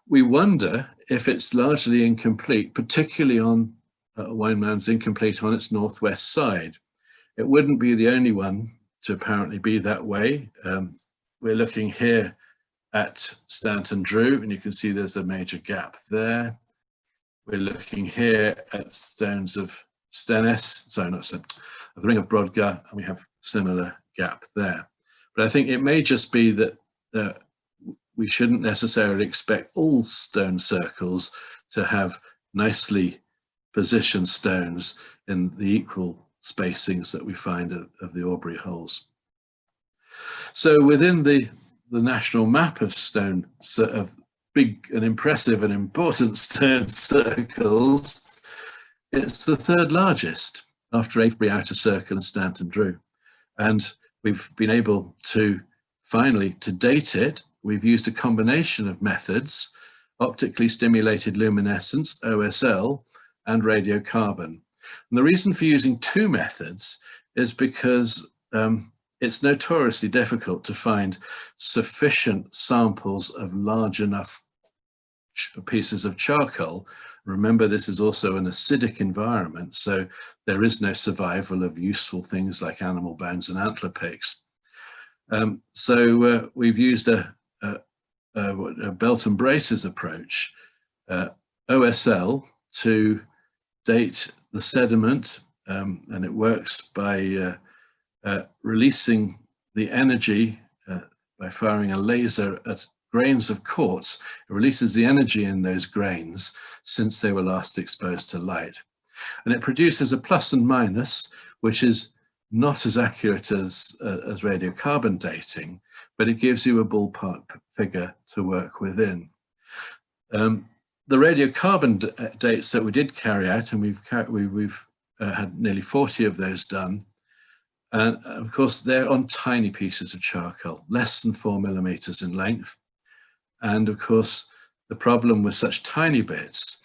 S2: We wonder if it's largely incomplete, particularly on Wine Mound's incomplete on its northwest side. It wouldn't be the only one to apparently be that way. We're looking here at Stanton Drew, and you can see there's a major gap there. We're looking here at stones of Stennis, sorry, not Sten, the Ring of Brodgar, and we have similar gap there. But I think it may just be that we shouldn't necessarily expect all stone circles to have nicely positioned stones in the equal spacings that we find of the Aubrey holes. So within the national map of stone, of big and impressive and important stone circles, it's the third largest after Avebury Outer Circle and Stanton Drew. And we've been able to finally to date it. We've used a combination of methods: optically stimulated luminescence, OSL, and radiocarbon. And the reason for using two methods is because it's notoriously difficult to find sufficient samples of large enough pieces of charcoal. Remember, this is also an acidic environment, so there is no survival of useful things like animal bones and antler picks. So we've used a belt and braces approach, OSL, to date the sediment, and it works by releasing the energy by firing a laser at grains of quartz. It releases the energy in those grains since they were last exposed to light. And it produces a plus and minus, which is not as accurate as radiocarbon dating, but it gives you a ballpark figure to work within. The radiocarbon dates that we did carry out, and we've had nearly 40 of those done, and of course they're on tiny pieces of charcoal, less than 4 millimeters in length. And of course, the problem with such tiny bits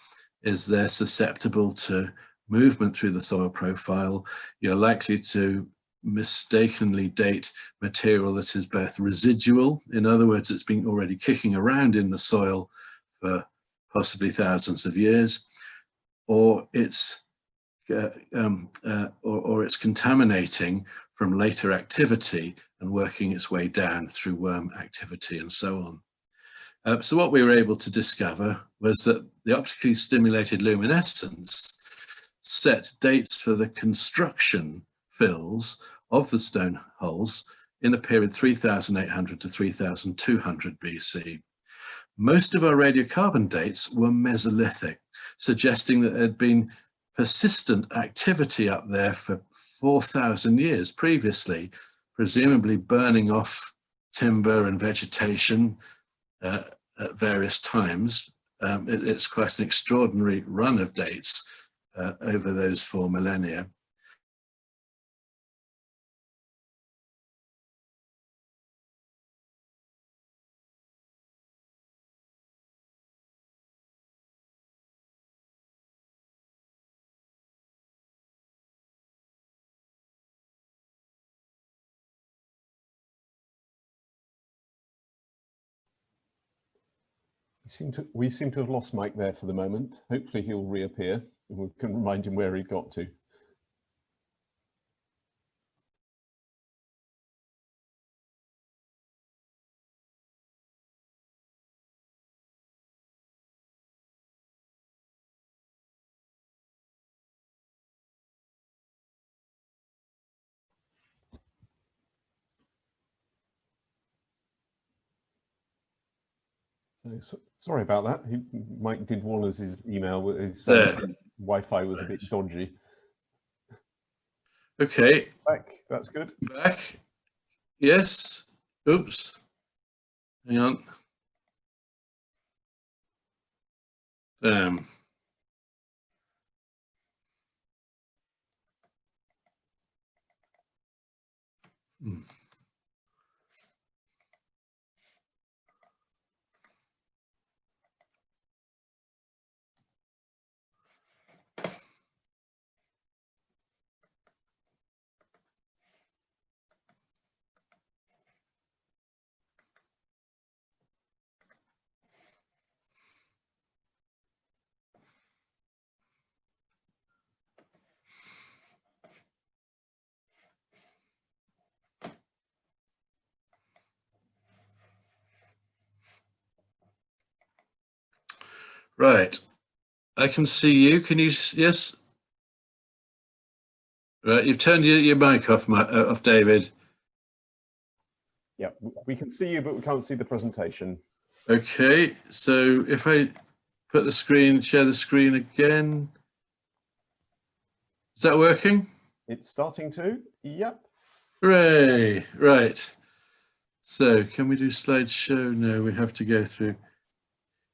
S2: is they're susceptible to movement through the soil profile. You're likely to mistakenly date material that is both residual, in other words, it's been already kicking around in the soil for possibly thousands of years, or it's contaminating from later activity and working its way down through worm activity and so on. So what we were able to discover was that the optically stimulated luminescence set dates for the construction fills of the stone holes in the period 3800 to 3200 BC. Most of our radiocarbon dates were Mesolithic, suggesting that there had been persistent activity up there for 4,000 years previously, presumably burning off timber and vegetation at various times. It's quite an extraordinary run of dates over those 4 millennia.
S3: We seem to have lost Mike there for the moment. Hopefully he'll reappear and we can remind him where he got to. So sorry about that. Mike did warn us his email with his Wi-Fi was a bit dodgy.
S2: Okay.
S3: Back. That's good.
S2: Back. Yes. Oops. Hang on. Right, I can see you. Can you? Yes. Right, you've turned your mic off, David.
S3: Yeah, we can see you, but we can't see the presentation.
S2: Okay, so if I put the screen, share the screen again. Is that working?
S3: It's starting to, yep.
S2: Hooray, right. So can we do slideshow? No, we have to go through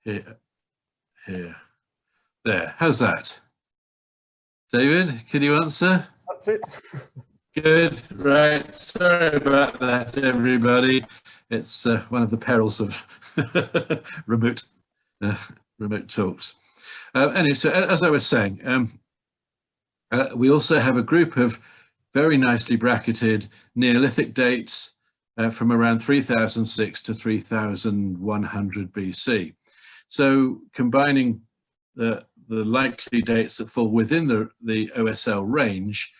S2: here, here, there. How's that? David, can you answer?
S3: That's it.
S2: Good, right. Sorry about that, everybody. It's one of the perils of remote talks. Anyway, so as I was saying, we also have a group of very nicely bracketed Neolithic dates from around 3006 to 3100 BC. So combining the likely dates that fall within the OSL range,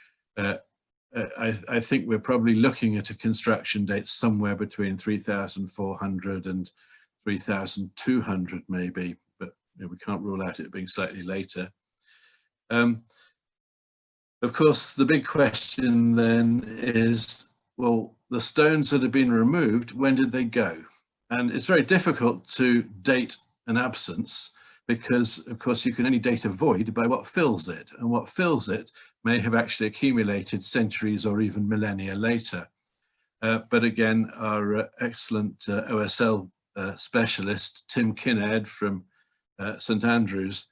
S2: I think we're probably looking at a construction date somewhere between 3,400 and 3,200 maybe, but we can't rule out it being slightly later. Of course, the big question then is, well, the stones that have been removed, when did they go? And it's very difficult to date an absence because, of course, you can only date a void by what fills it. And what fills it may have actually accumulated centuries or even millennia later. But again, our excellent OSL specialist, Tim Kinnaird from St Andrews,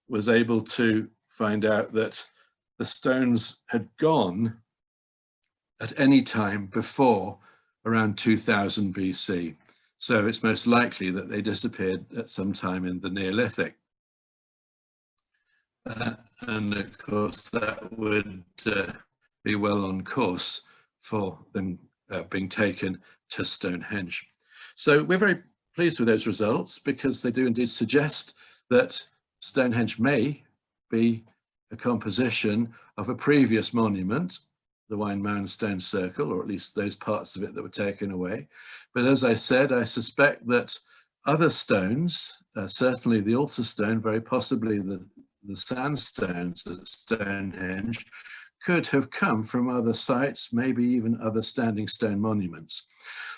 S2: was able to find out that the stones had gone at any time before around 2000 BC. So it's most likely that they disappeared at some time in the Neolithic. And of course, that would be well on course for them being taken to Stonehenge. So we're very pleased with those results because they do indeed suggest that Stonehenge may be a composition of a previous monument, the Wine Mound Stone Circle, or at least those parts of it that were taken away. But as I said, I suspect that other stones, certainly the altar stone, very possibly the sandstones at Stonehenge, could have come from other sites, maybe even other standing stone monuments.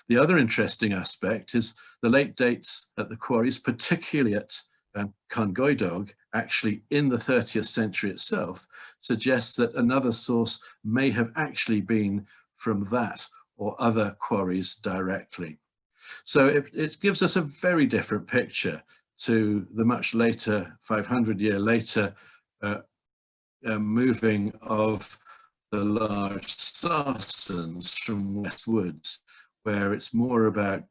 S2: The other interesting aspect is the late dates at the quarries, particularly at Carngoedog, actually in the 30th century itself, suggests that another source may have actually been from that or other quarries directly. So it gives us a very different picture to the much later, 500-year later, moving of the large sarcens from West Woods, where it's more about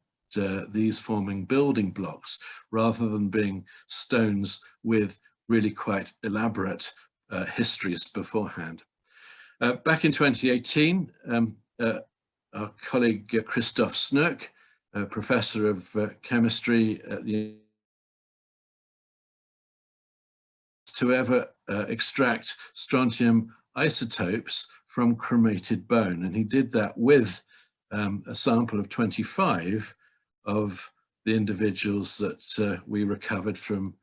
S2: these forming building blocks rather than being stones with really quite elaborate histories beforehand. Back in 2018, our colleague Christoph Snurk, a professor of chemistry at the to ever extract strontium isotopes from cremated bone, and he did that with a sample of 25 of the individuals that we recovered from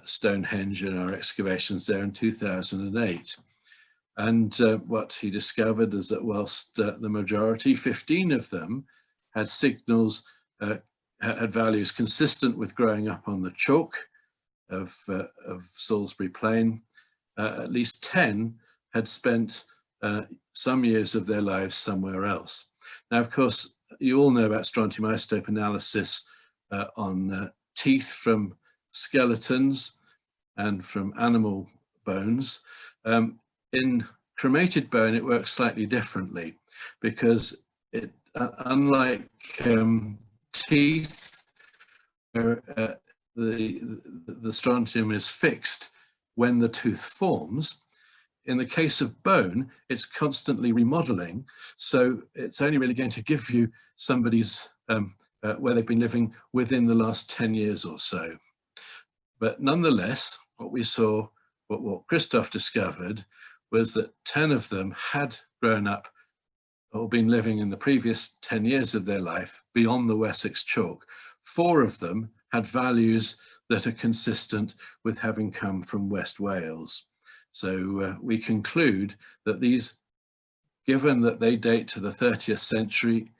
S2: Stonehenge in our excavations there in 2008. And what he discovered is that whilst the majority, 15 of them, had signals, had values consistent with growing up on the chalk of Salisbury Plain, at least 10 had spent some years of their lives somewhere else. Now, of course, you all know about strontium isotope analysis on teeth from skeletons and from animal bones. In cremated bone, it works slightly differently because it, unlike teeth, where the strontium is fixed when the tooth forms, in the case of bone, it's constantly remodeling. So it's only really going to give you somebody's, where they've been living within the last 10 years or so. But nonetheless, what we saw, what Christoph discovered, was that 10 of them had grown up or been living in the previous 10 years of their life beyond the Wessex chalk. 4 of them had values that are consistent with having come from West Wales. So we conclude that these, given that they date to the 30th century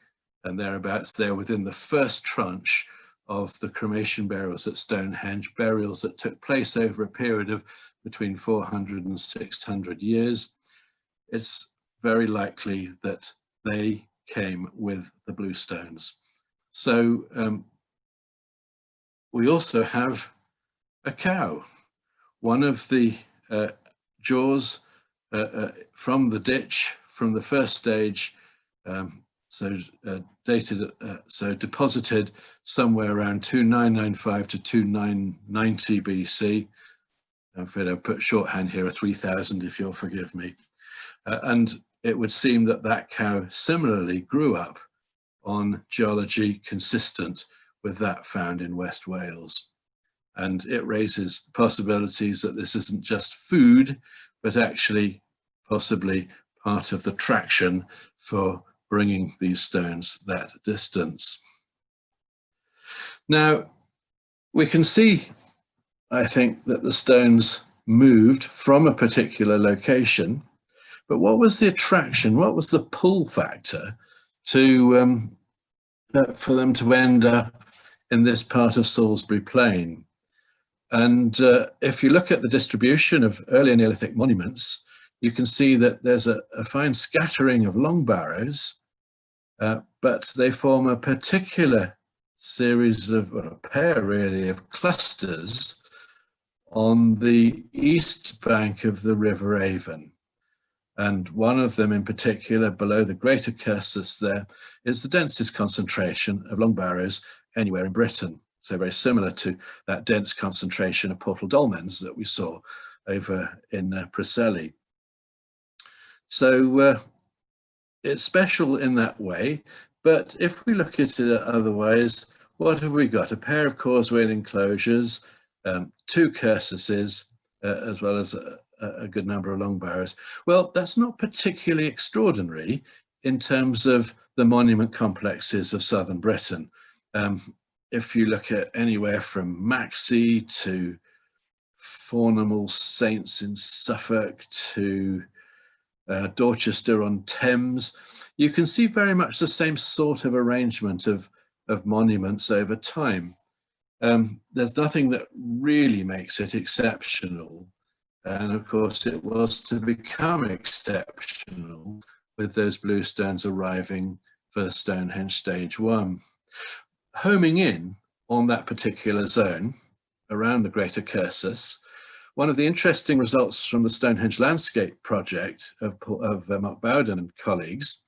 S2: and thereabouts, they're within the first tranche of the cremation burials at Stonehenge, burials that took place over a period of between 400 and 600 years, it's very likely that they came with the bluestones. So we also have a cow. One of the jaws from the ditch, from the first stage, deposited somewhere around 2995 to 2990 BC. I'm afraid I put shorthand here, 3000 if you'll forgive me. And it would seem that that cow similarly grew up on geology consistent with that found in West Wales. And it raises possibilities that this isn't just food, but actually possibly part of the traction for bringing these stones that distance. Now, we can see, I think, that the stones moved from a particular location, but what was the attraction? What was the pull factor to for them to end up in this part of Salisbury Plain? And if you look at the distribution of earlier Neolithic monuments, you can see that there's a fine scattering of long barrows, but they form a particular series of, or a pair really, of clusters on the east bank of the River Avon. And one of them in particular, below the Greater Cursus there, is the densest concentration of long barrows anywhere in Britain. So very similar to that dense concentration of portal dolmens that we saw over in Preseli. So it's special in that way, but if we look at it otherwise, what have we got? A pair of causewayed enclosures, two cursuses, as well as a good number of long barrows. Well, that's not particularly extraordinary in terms of the monument complexes of southern Britain. If you look at anywhere from Maxey to Fornham Saints in Suffolk to Dorchester-on-Thames, you can see very much the same sort of arrangement of monuments over time. There's nothing that really makes it exceptional. And of course, it was to become exceptional with those bluestones arriving for Stonehenge Stage 1. Homing in on that particular zone around the Greater Cursus, one of the interesting results from the Stonehenge Landscape project of Mark Bowden and colleagues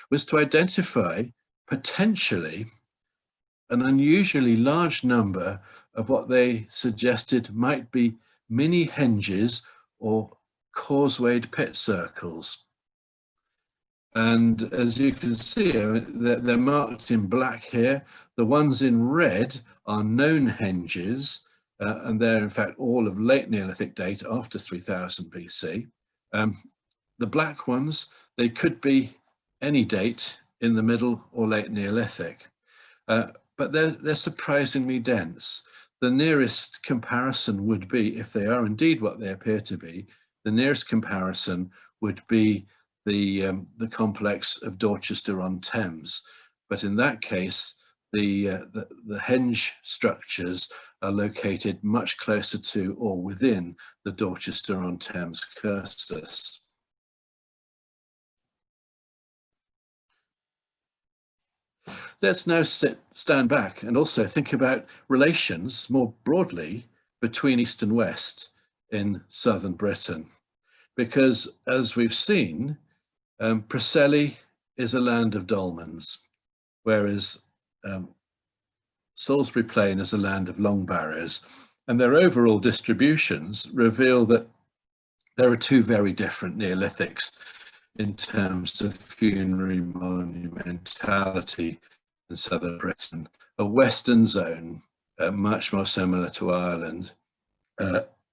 S2: was to identify potentially an unusually large number of what they suggested might be mini henges or causewayed pit circles. And as you can see, they're marked in black here. The ones in red are known henges, and they're in fact all of late Neolithic date after 3000 BC. The black ones, they could be any date in the middle or late Neolithic, but they're surprisingly dense. The nearest comparison would be, if they are indeed what they appear to be, the nearest comparison would be the complex of Dorchester-on-Thames, but in that case, the henge structures are located much closer to or within the Dorchester-on-Thames cursus. Let's now stand back and also think about relations more broadly between East and West in southern Britain, because as we've seen, Preseli is a land of dolmens, whereas Salisbury Plain is a land of long barrows, and their overall distributions reveal that there are two very different Neolithics in terms of funerary monumentality in southern Britain. A western zone, much more similar to Ireland,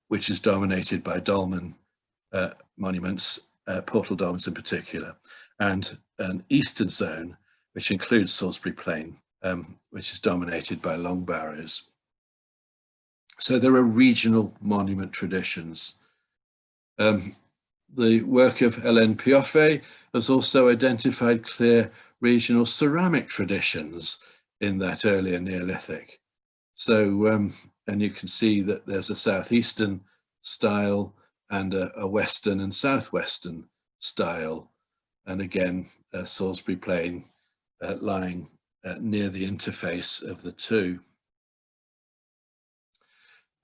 S2: which is dominated by dolmen monuments, portal dolmens in particular, and an eastern zone, which includes Salisbury Plain, which is dominated by long barrows. So there are regional monument traditions. The work of Hélène Pioffet has also identified clear regional ceramic traditions in that earlier Neolithic. So, and you can see that there's a southeastern style and a western and southwestern style. And again, Salisbury Plain lying near the interface of the two.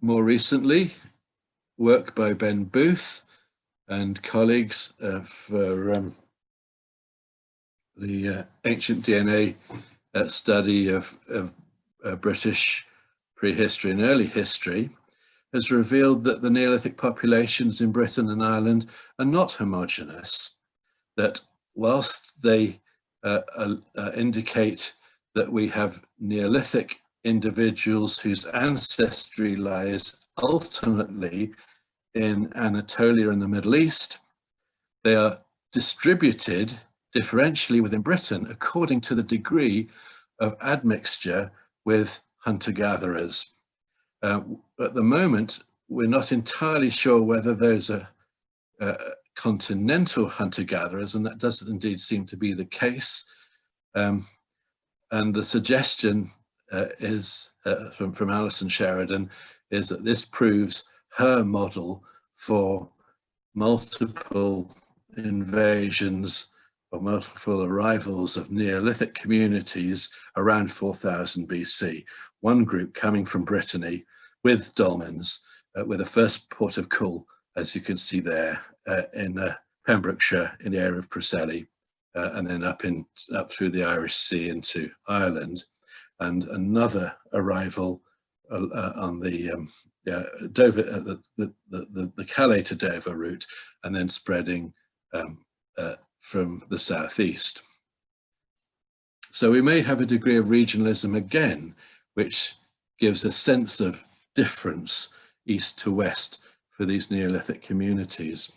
S2: More recently, work by Ben Booth and colleagues for the ancient DNA study of British prehistory and early history has revealed that the Neolithic populations in Britain and Ireland are not homogeneous, that whilst they indicate that we have Neolithic individuals whose ancestry lies ultimately in Anatolia and the Middle East, they are distributed differentially within Britain according to the degree of admixture with hunter-gatherers. At the moment, we're not entirely sure whether those are continental hunter-gatherers, and that does indeed seem to be the case. And the suggestion is from Alison Sheridan is that this proves her model for multiple invasions or multiple arrivals of Neolithic communities around 4000 BC. One group coming from Brittany with dolmens, with a first port of call, as you can see there, in Pembrokeshire in the area of Preseli, and then up through the Irish Sea into Ireland, and another arrival on the Dover, the Calais to Dover route, and then spreading from the southeast. So we may have a degree of regionalism again, which gives a sense of difference east to west for these Neolithic communities.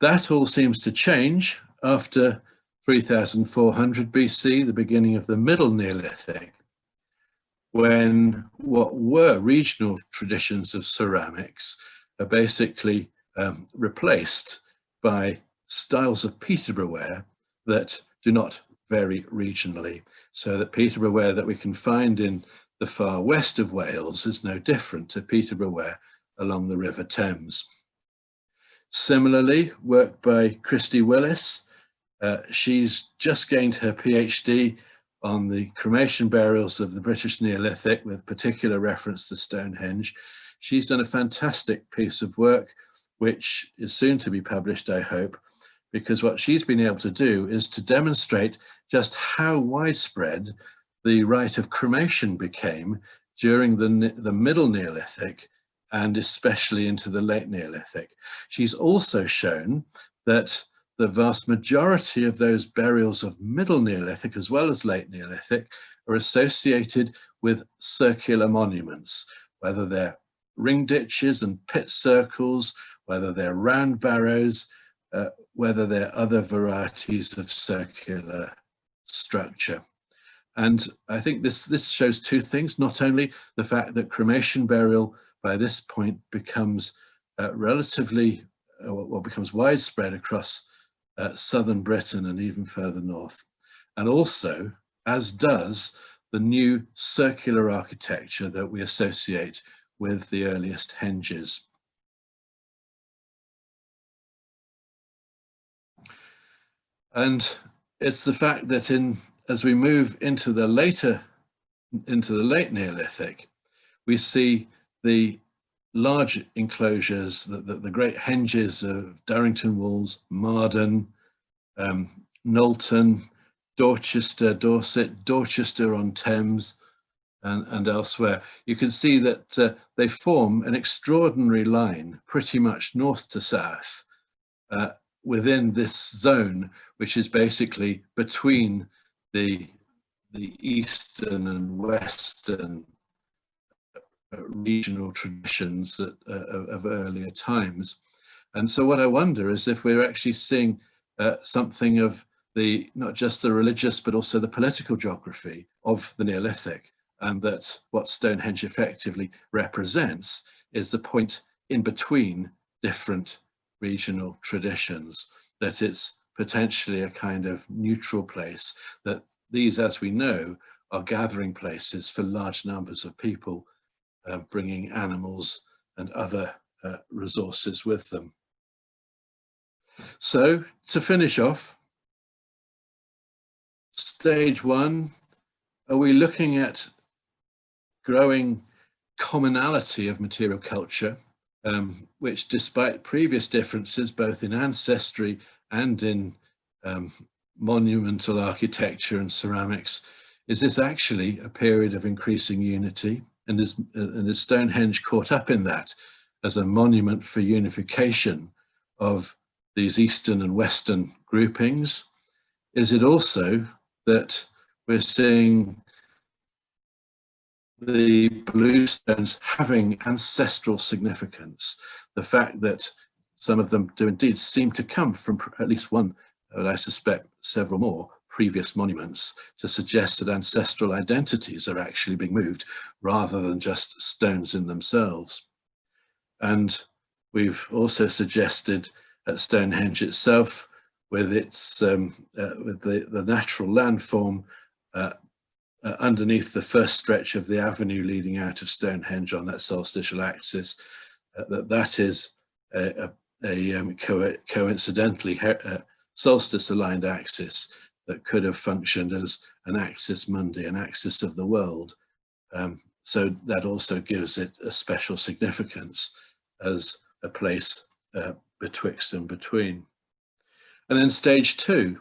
S2: That all seems to change after 3400 BC, the beginning of the Middle Neolithic, when what were regional traditions of ceramics are basically replaced by styles of Peterborough ware that do not vary regionally. So that Peterborough ware that we can find in the far west of Wales is no different to Peterborough ware along the River Thames. Similarly, work by Christy Willis. She's just gained her PhD on the cremation burials of the British Neolithic with particular reference to Stonehenge. She's done a fantastic piece of work, which is soon to be published, I hope, because what she's been able to do is to demonstrate just how widespread the rite of cremation became during the Middle Neolithic and especially into the Late Neolithic. She's also shown that the vast majority of those burials of Middle Neolithic as well as Late Neolithic are associated with circular monuments, whether they're ring ditches and pit circles, whether they're round barrows, whether they're other varieties of circular structure. And I think this shows two things: not only the fact that cremation burial by this point becomes becomes widespread across southern Britain and even further north, and also, as does the new circular architecture that we associate with the earliest henges. And it's the fact that as we move into the late Neolithic, we see the large enclosures, the great henges of Durrington Walls, Marden, Knowlton, Dorchester, Dorset, Dorchester on Thames, and elsewhere. You can see that they form an extraordinary line, pretty much north to south, within this zone, which is basically between the eastern and western regional traditions of earlier times. And so what I wonder is if we're actually seeing something of not just the religious but also the political geography of the Neolithic, and that what Stonehenge effectively represents is the point in between different regional traditions, that it's potentially a kind of neutral place, that these, as we know, are gathering places for large numbers of people bringing animals and other resources with them. So to finish off, stage one, are we looking at growing commonality of material culture, which despite previous differences both in ancestry and in monumental architecture and ceramics, is this actually a period of increasing unity? And is Stonehenge caught up in that as a monument for unification of these Eastern and Western groupings? Is it also that we're seeing the bluestones having ancestral significance? The fact that some of them do indeed seem to come from at least one, and I suspect several more, previous monuments, to suggest that ancestral identities are actually being moved rather than just stones in themselves. And we've also suggested at Stonehenge itself, with its with the natural landform underneath the first stretch of the avenue leading out of Stonehenge on that solstitial axis, that is coincidentally solstice-aligned axis that could have functioned as an axis mundi, an axis of the world. So that also gives it a special significance as a place betwixt and between. And then stage two,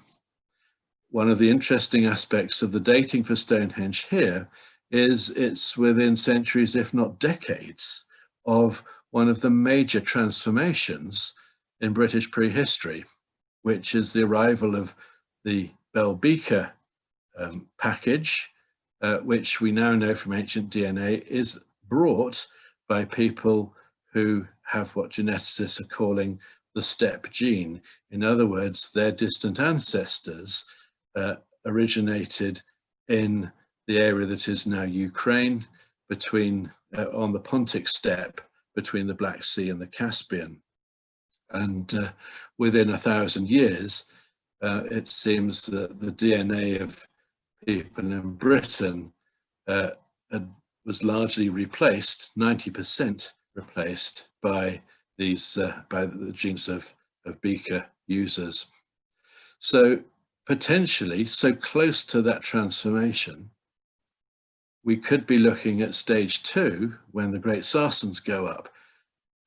S2: one of the interesting aspects of the dating for Stonehenge here is it's within centuries, if not decades, of one of the major transformations in British prehistory, which is the arrival of the bell beaker package, which we now know from ancient DNA is brought by people who have what geneticists are calling the steppe gene. In other words, their distant ancestors originated in the area that is now Ukraine, between on the Pontic steppe, between the Black Sea and the Caspian. And within 1,000 years, it seems that the DNA of people in Britain was largely replaced, 90% replaced by these by the genes of beaker users. So potentially, so close to that transformation, we could be looking at stage two when the great sarcens go up,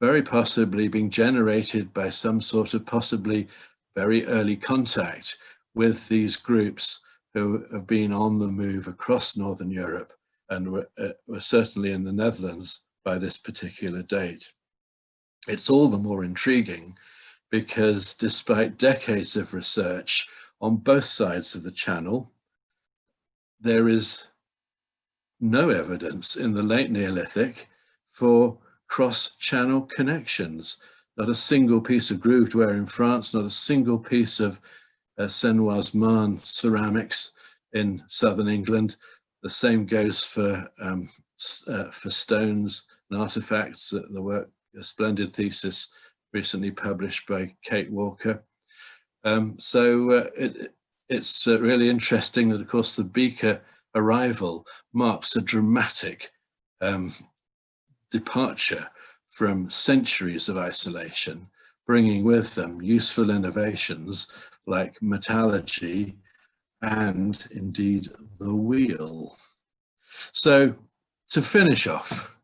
S2: very possibly being generated by some sort of possibly very early contact with these groups who have been on the move across Northern Europe and were certainly in the Netherlands by this particular date. It's all the more intriguing because despite decades of research on both sides of the channel, there is no evidence in the late Neolithic for cross-channel connections. Not a single piece of grooved ware in France, not a single piece of Senoise Marne ceramics in southern England. The same goes for stones and artifacts. The work, a splendid thesis recently published by Kate Walker. It's really interesting that, of course, the beaker arrival marks a dramatic departure from centuries of isolation, bringing with them useful innovations like metallurgy and indeed the wheel. So to finish off,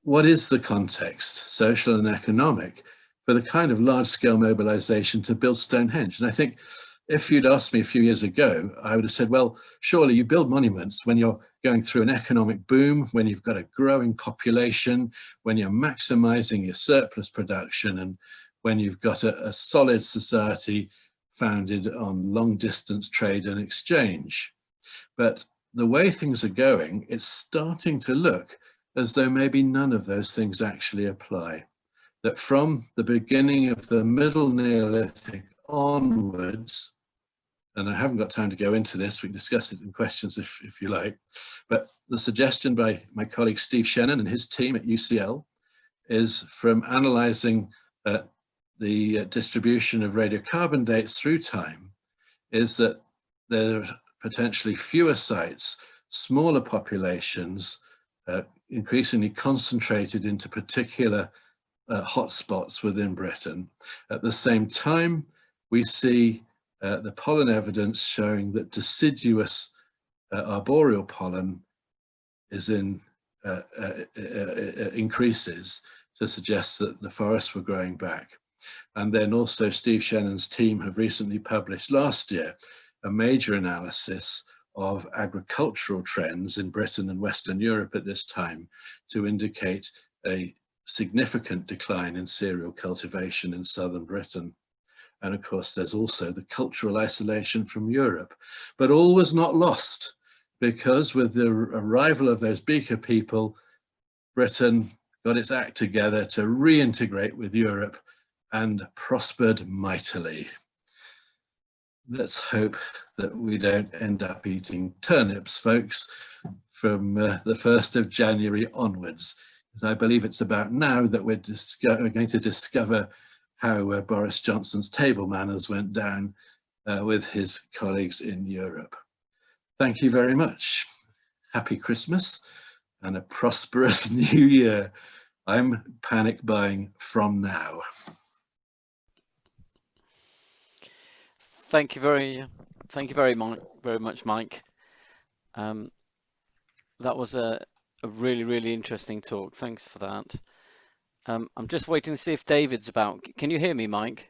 S2: what is the context, social and economic, for the kind of large-scale mobilization to build Stonehenge? And I think if you'd asked me a few years ago, I would have said, well, surely you build monuments when you're going through an economic boom, when you've got a growing population, when you're maximizing your surplus production, and when you've got a solid society founded on long-distance trade and exchange. But the way things are going, it's starting to look as though maybe none of those things actually apply. That from the beginning of the Middle Neolithic onwards, and I haven't got time to go into this, we can discuss it in questions if you like, but the suggestion by my colleague Steve Shannon and his team at UCL is from analysing the distribution of radiocarbon dates through time, is that there are potentially fewer sites, smaller populations, increasingly concentrated into particular hotspots within Britain. At the same time, we see the pollen evidence showing that deciduous arboreal pollen is increases to suggest that the forests were growing back. And then also Steve Shannon's team have recently published last year a major analysis of agricultural trends in Britain and Western Europe at this time to indicate a significant decline in cereal cultivation in southern Britain. And of course, there's also the cultural isolation from Europe. But all was not lost, because with the arrival of those Beaker people, Britain got its act together to reintegrate with Europe and prospered mightily. Let's hope that we don't end up eating turnips, folks, from the 1st of January onwards, because I believe it's about now that we're going to discover how Boris Johnson's table manners went down with his colleagues in Europe. Thank you very much. Happy Christmas and a prosperous new year. I'm panic buying from now.
S1: Thank you very much, Mike. That was a really interesting talk. Thanks for that. I'm just waiting to see if David's about. Can you hear me, Mike?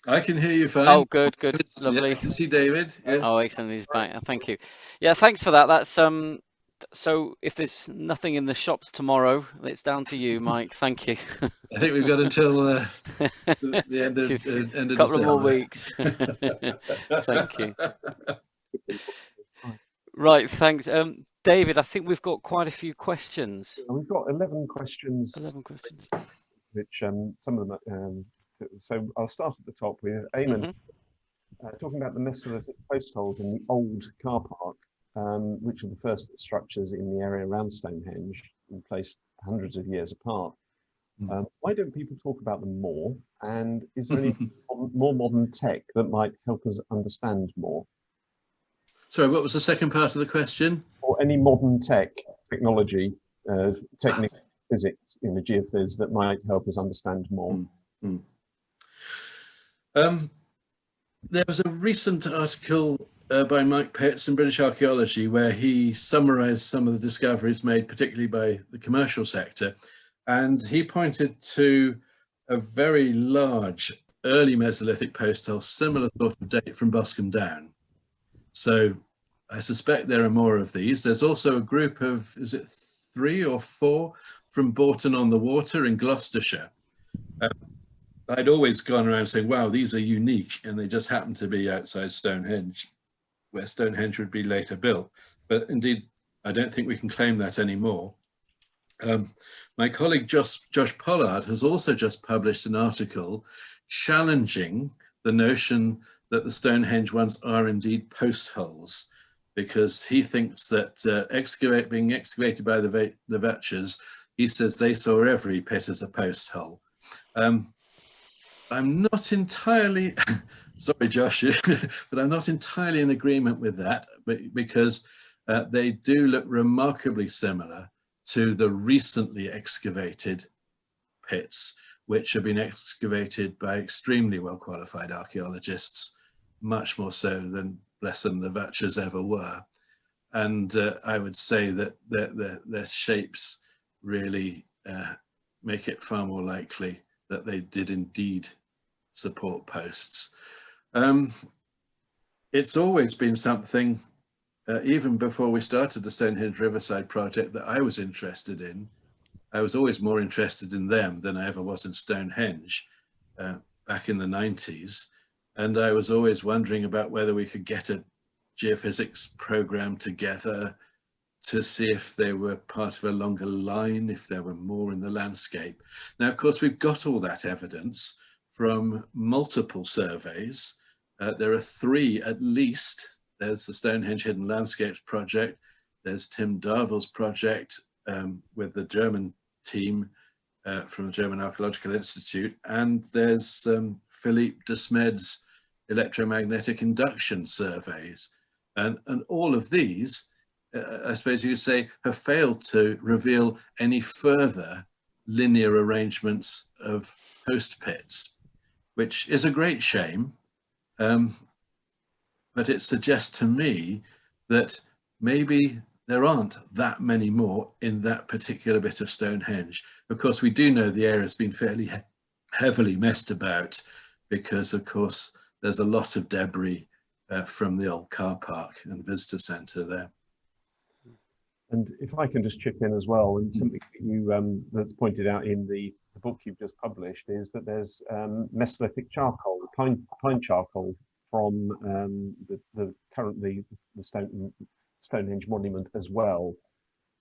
S2: I can hear you fine.
S1: Oh, good, lovely.
S2: Yeah, I can see David. Yes.
S1: Oh, excellent, he's back. Thank you. Yeah, thanks for that. That's so if there's nothing in the shops tomorrow, it's down to you, Mike. Thank you.
S2: I think we've got until the end of December.
S1: Couple of more weeks. Thank you. Right, thanks. David, I think we've got quite a few questions.
S3: We've got 11 questions.
S1: 11 questions.
S3: Which some of them. So I'll start at the top with Eamon talking about the Mesolithic post holes in the old car park, which are the first structures in the area around Stonehenge, and placed hundreds of years apart. Why don't people talk about them more? And is there any more modern tech that might help us understand more?
S2: Sorry, what was the second part of the question?
S3: Or any modern technology, technique, physics in the geophys that might help us understand more?
S2: There was a recent article by Mike Pitts in British Archaeology where he summarized some of the discoveries made particularly by the commercial sector, and he pointed to a very large early Mesolithic post hole, similar sort of date from Boscombe Down. So I suspect there are more of these. There's also a group of, is it 3 or 4 from Bourton on the Water in Gloucestershire. I'd always gone around saying, wow, these are unique, and they just happen to be outside Stonehenge, where Stonehenge would be later built. But indeed, I don't think we can claim that anymore. My colleague Josh Pollard has also just published an article challenging the notion that the Stonehenge ones are indeed post holes, because he thinks that being excavated by the Vetchers, he says they saw every pit as a post hole. I'm not entirely, sorry Josh, but I'm not entirely in agreement with that, because they do look remarkably similar to the recently excavated pits, which have been excavated by extremely well qualified archaeologists, much more so than, bless them, the Vetchers ever were. And I would say that their shapes really make it far more likely that they did indeed support posts. It's always been something, even before we started the Stonehenge Riverside project, that I was interested in. I was always more interested in them than I ever was in Stonehenge back in the 90s. And I was always wondering about whether we could get a geophysics program together to see if they were part of a longer line, if there were more in the landscape. Now, of course, we've got all that evidence from multiple surveys. There are 3 at least. There's the Stonehenge Hidden Landscapes project. There's Tim Darville's project with the German team from the German Archaeological Institute. And there's Philippe Desmed's electromagnetic induction surveys. And all of these I suppose you could say, have failed to reveal any further linear arrangements of host pits, which is a great shame. But it suggests to me that maybe there aren't that many more in that particular bit of Stonehenge. Of course, we do know the area has been fairly heavily messed about because, of course, there's a lot of debris from the old car park and visitor centre there.
S3: And if I can just chip in as well, and something that you that's pointed out in the book you've just published is that there's Mesolithic charcoal, pine charcoal from the currently the Stonehenge monument as well.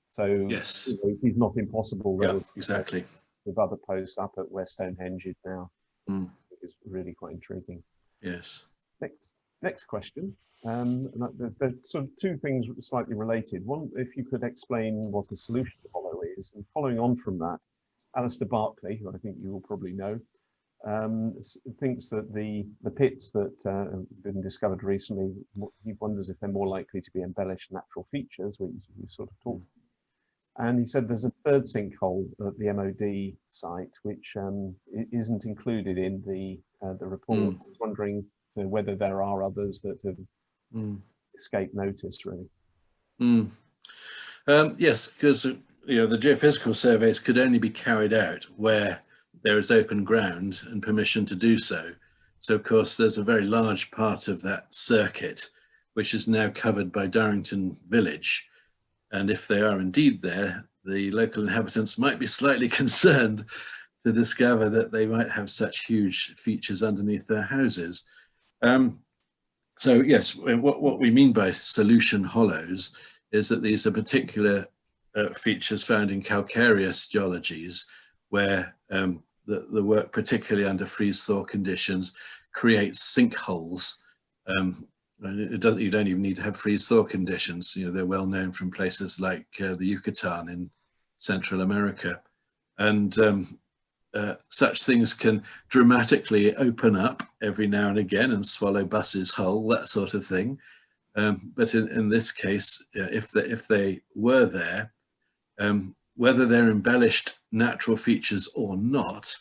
S3: So
S2: yes,
S3: it is not impossible.
S2: Yeah, exactly.
S3: With other posts up at where Stonehenge is now, it's really quite intriguing.
S2: Yes.
S3: Next question. There's sort of two things slightly related. One, if you could explain what a solution hollow is, and following on from that, Alistair Barclay, who I think you will probably know, thinks that the pits that have been discovered recently, he wonders if they're more likely to be embellished natural features, which you sort of talked. And he said there's a third sinkhole at the MOD site, which isn't included in the report. I was wondering whether there are others that have escaped notice, really.
S2: Yes, because the geophysical surveys could only be carried out where there is open ground and permission to do so. So, of course, there's a very large part of that circuit which is now covered by Durrington Village. And if they are indeed there, the local inhabitants might be slightly concerned to discover that they might have such huge features underneath their houses. So yes, what we mean by solution hollows is that these are particular features found in calcareous geologies where the work, particularly under freeze-thaw conditions, creates sinkholes. You don't even need to have freeze-thaw conditions. They're well known from places like the Yucatan in Central America. And such things can dramatically open up every now and again and swallow buses whole, that sort of thing. But in this case, if they were there, whether they're embellished natural features or not,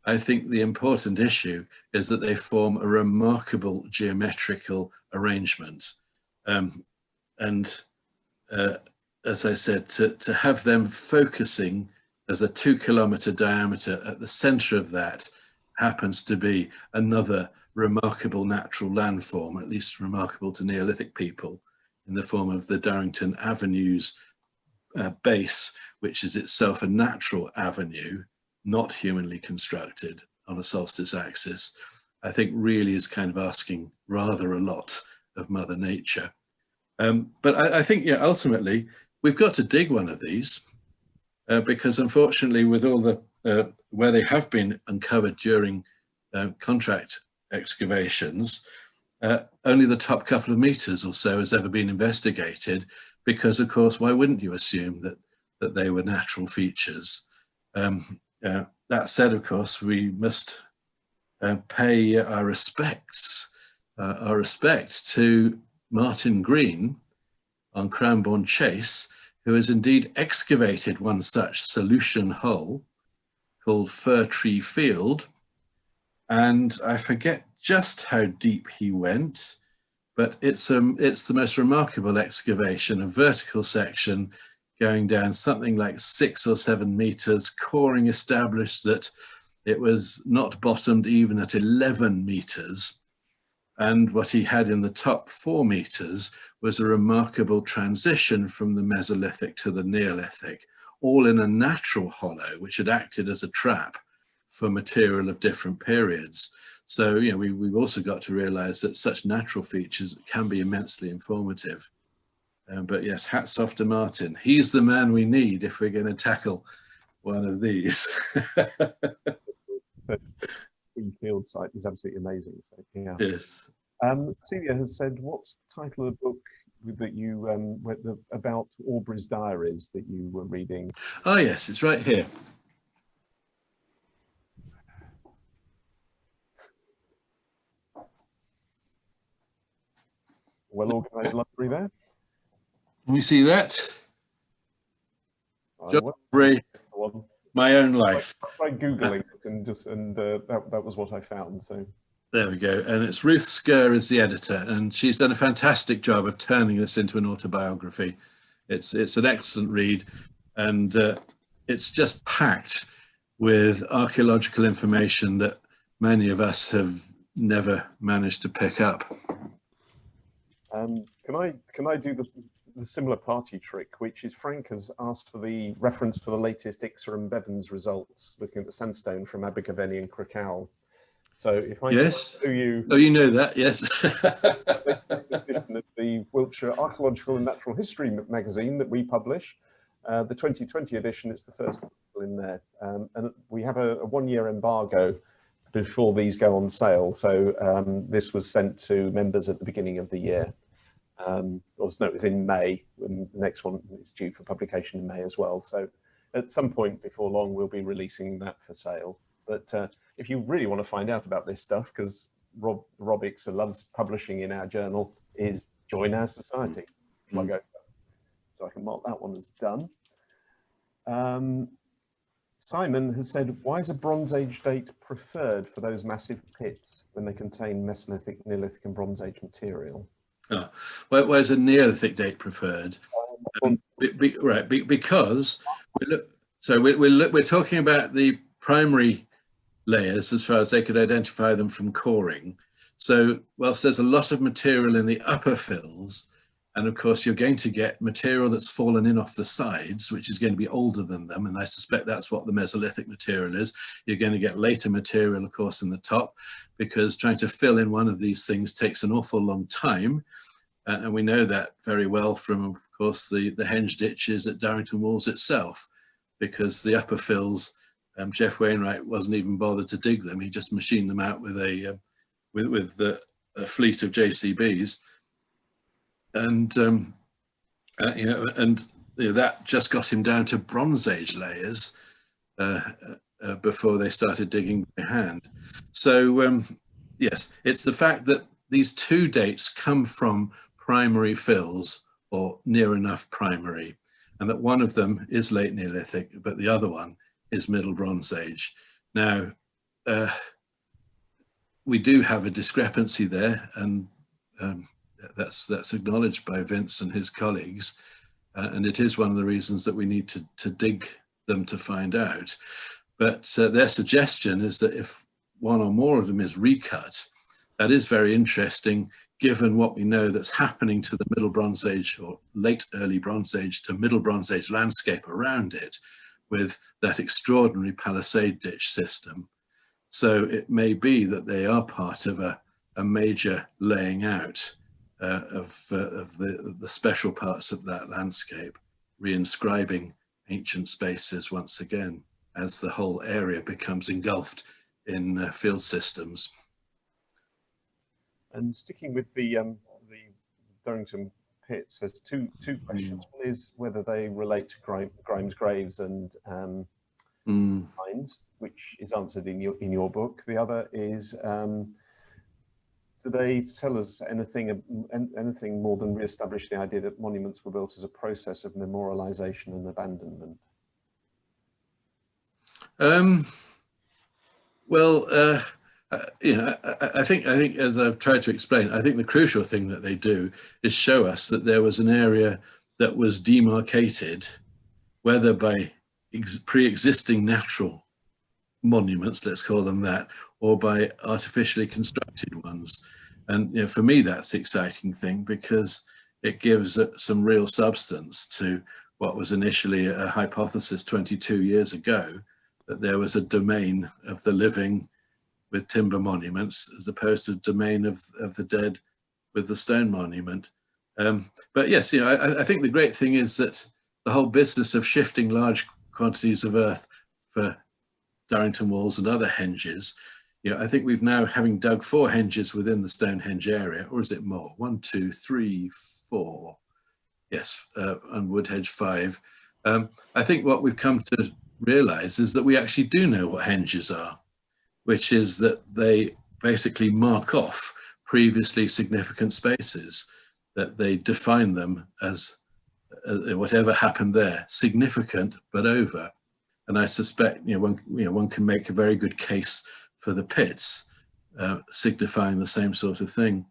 S2: I think the important issue is that they form a remarkable geometrical arrangement. As I said, to have them focusing as a 2-kilometer diameter at the center of that happens to be another remarkable natural landform, at least remarkable to Neolithic people, in the form of the Durrington Avenue's base, which is itself a natural avenue, not humanly constructed on a solstice axis. I think really is kind of asking rather a lot of Mother Nature. But I think, ultimately, we've got to dig one of these because unfortunately with all the, where they have been uncovered during contract excavations, only the top couple of meters or so has ever been investigated because, of course, why wouldn't you assume that they were natural features? That said, of course, we must pay our respect to Martin Green on Cranbourne Chase, who has indeed excavated one such solution hole called Fir Tree Field. And I forget just how deep he went, but it's the most remarkable excavation, a vertical section going down something like 6 or 7 meters. Coring established that it was not bottomed even at 11 meters. And what he had in the top 4 meters was a remarkable transition from the Mesolithic to the Neolithic, all in a natural hollow, which had acted as a trap for material of different periods. So, we've also got to realize that such natural features can be immensely informative. But yes, hats off to Martin. He's the man we need if we're going to tackle one of these.
S3: The field site is absolutely amazing. So, yeah.
S2: Yes.
S3: Celia has said, what's the title of the book that you about Aubrey's diaries that you were reading?
S2: Oh yes, it's right here.
S3: Well organized library there.
S2: Can we see that?
S3: I
S2: Ray,
S3: one.
S2: my own life.
S3: By googling it and that was what I found. So
S2: there we go. And it's Ruth Skur is the editor, and she's done a fantastic job of turning this into an autobiography. It's an excellent read, and it's just packed with archaeological information that many of us have never managed to pick up.
S3: Can I do the similar party trick, which is Frank has asked for the reference for the latest Ixer and Bevans results, looking at the sandstone from Abergavenny and Krakow. So if I
S2: Yes,
S3: you,
S2: oh, you know that, yes.
S3: The Wiltshire Archaeological and Natural History magazine that we publish, the 2020 edition, it's the first article in there, and we have a 1-year embargo before these go on sale. So this was sent to members at the beginning of the year. Also, no, it was in May, and the next one is due for publication in May as well. So at some point before long, we'll be releasing that for sale. But if you really want to find out about this stuff, because Rob Ixer loves publishing in our journal, is join our society. So I can mark that one as done. Simon has said, why is a Bronze Age date preferred for those massive pits when they contain Mesolithic, Neolithic and Bronze Age material?
S2: Oh, why is a Neolithic date preferred? Because we're talking about the primary layers as far as they could identify them from coring. So whilst there's a lot of material in the upper fills, and of course you're going to get material that's fallen in off the sides, which is going to be older than them, and I suspect that's what the Mesolithic material is. You're going to get later material, of course, in the top, because trying to fill in one of these things takes an awful long time. And we know that very well from, of course, the henge ditches at Durrington Walls itself, because the upper fills, Jeff Wainwright wasn't even bothered to dig them. He just machined them out with a fleet of JCBs, and that just got him down to Bronze Age layers before they started digging by hand. So yes, it's the fact that these two dates come from primary fills, or near enough primary, and that one of them is late Neolithic, but the other one is Middle Bronze Age. Now, we do have a discrepancy there, and that's acknowledged by Vince and his colleagues, and it is one of the reasons that we need to dig them to find out. But their suggestion is that if one or more of them is recut, that is very interesting, given what we know that's happening to the Middle Bronze Age or late Early Bronze Age to Middle Bronze Age landscape around it, with that extraordinary palisade ditch system. So it may be that they are part of a major laying out of the special parts of that landscape, reinscribing ancient spaces once again, as the whole area becomes engulfed in field systems.
S3: And sticking with the Durrington pits, there's two questions. One is whether they relate to Grimes graves and mines, which is answered in your book. The other is, do they tell us anything more than re-establish the idea that monuments were built as a process of memorialization and abandonment?
S2: I think as I've tried to explain, I think the crucial thing that they do is show us that there was an area that was demarcated, whether by pre-existing natural monuments, let's call them that, or by artificially constructed ones. And for me, that's the exciting thing, because it gives some real substance to what was initially a hypothesis 22 years ago, that there was a domain of the living with timber monuments, as opposed to domain of the dead with the stone monument. But yes, I think the great thing is that the whole business of shifting large quantities of earth for Durrington Walls and other henges, I think we've now, having dug 4 henges within the Stonehenge area, or is it more? 1, 2, 3, 4. Yes, and Woodhedge 5. I think what we've come to realize is that we actually do know what henges are, which is that they basically mark off previously significant spaces, that they define them as whatever happened there, significant but over. And I suspect one can make a very good case for the pits signifying the same sort of thing.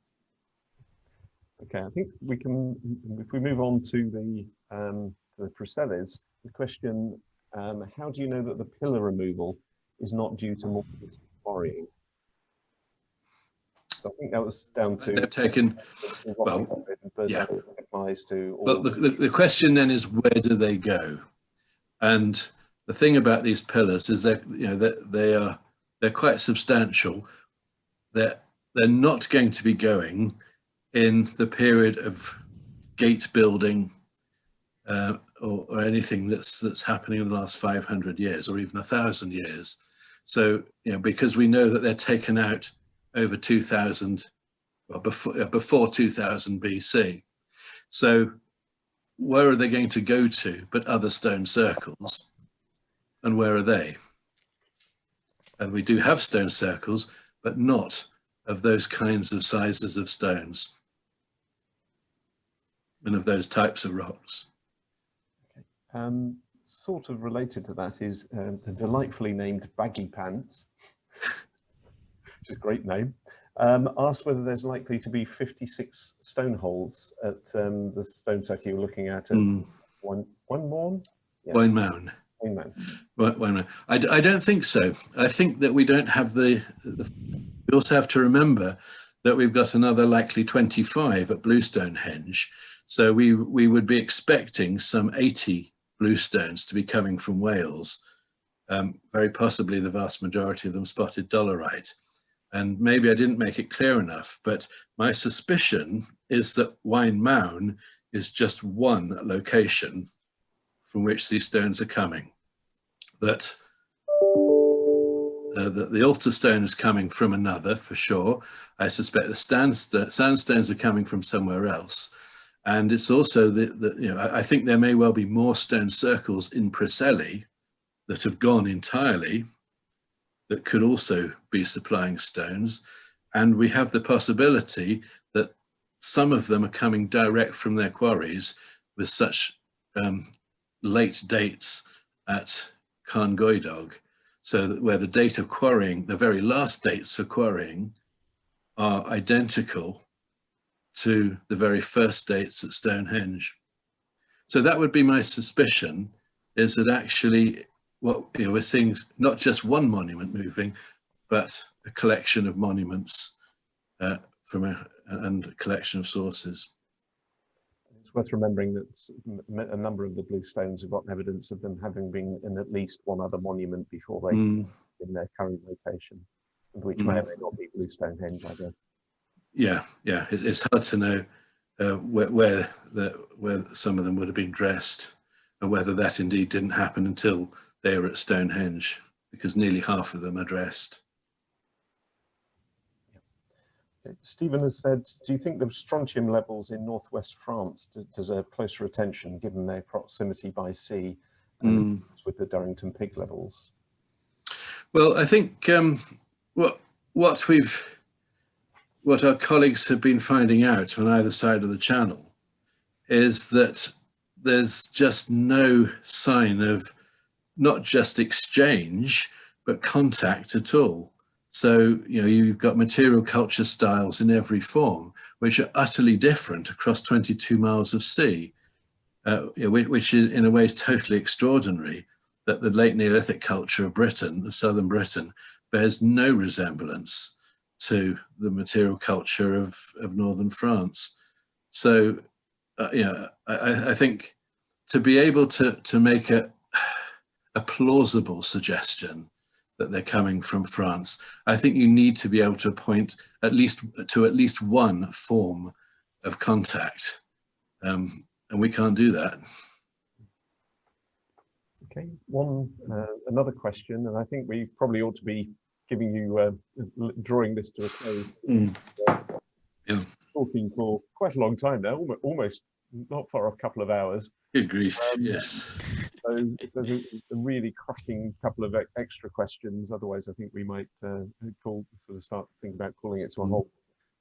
S3: Okay, I think we can, if we move on to the Preselis, the question, how do you know that the pillar removal is not due to more quarrying? So I think that was down to
S2: They've taken, well,
S3: but
S2: yeah.
S3: that applies to all.
S2: But the question then is, where do they go? And the thing about these pillars is that they're quite substantial. They're not going to be going in the period of gate building or anything that's happening in the last 500 years or even 1,000 years. So because we know that they're taken out over 2000, well, before 2000 BC. So where are they going to go to but other stone circles? And where are they? And we do have stone circles, but not of those kinds of sizes of stones and of those types of rocks.
S3: Sort of related to that is a delightfully named Baggy Pants, which is a great name, asked whether there's likely to be 56 stone holes at the stone circle you're looking at one Mourn? Yes.
S2: Wine Mound. I don't think so. I think that we don't have we also have to remember that we've got another likely 25 at Stonehenge. So we would be expecting some 80 bluestones to be coming from Wales, very possibly the vast majority of them spotted dolerite. And maybe I didn't make it clear enough, but my suspicion is that Wine Mound is just one location from which these stones are coming. That the altar stone is coming from another, for sure. I suspect the sandstones are coming from somewhere else. And it's also I think there may well be more stone circles in Preseli that have gone entirely that could also be supplying stones. And we have the possibility that some of them are coming direct from their quarries with such late dates at Carngoedog, so that where the date of quarrying, the very last dates for quarrying, are identical to the very first dates at Stonehenge. So that would be my suspicion, is that actually what we're seeing not just one monument moving, but a collection of monuments and a collection of sources.
S3: It's worth remembering that a number of the bluestones have got evidence of them having been in at least one other monument before they in their current location, which may or may not be Stonehenge, I guess. Yeah,
S2: it's hard to know where some of them would have been dressed, and whether that indeed didn't happen until they were at Stonehenge, because nearly half of them are dressed.
S3: Stephen has said, do you think the strontium levels in northwest France deserve closer attention given their proximity by sea and with the Durrington pig levels?
S2: Well, I think what our colleagues have been finding out on either side of the channel is that there's just no sign of not just exchange, but contact at all. So, you've got material culture styles in every form, which are utterly different across 22 miles of sea, which is, in a way, is totally extraordinary, that the late Neolithic culture of Britain, of southern Britain, bears no resemblance to the material culture of northern France. So, I think to be able to make a plausible suggestion that they're coming from France, I think you need to be able to point at least one form of contact, and we can't do that.
S3: Okay, another question, and I think we probably ought to be giving you drawing this to a close.
S2: Yeah.
S3: Talking for quite a long time now, almost not for a couple of hours.
S2: Good grief, yes.
S3: So if there's a really cracking couple of extra questions, otherwise I think we might start thinking about calling it to a halt.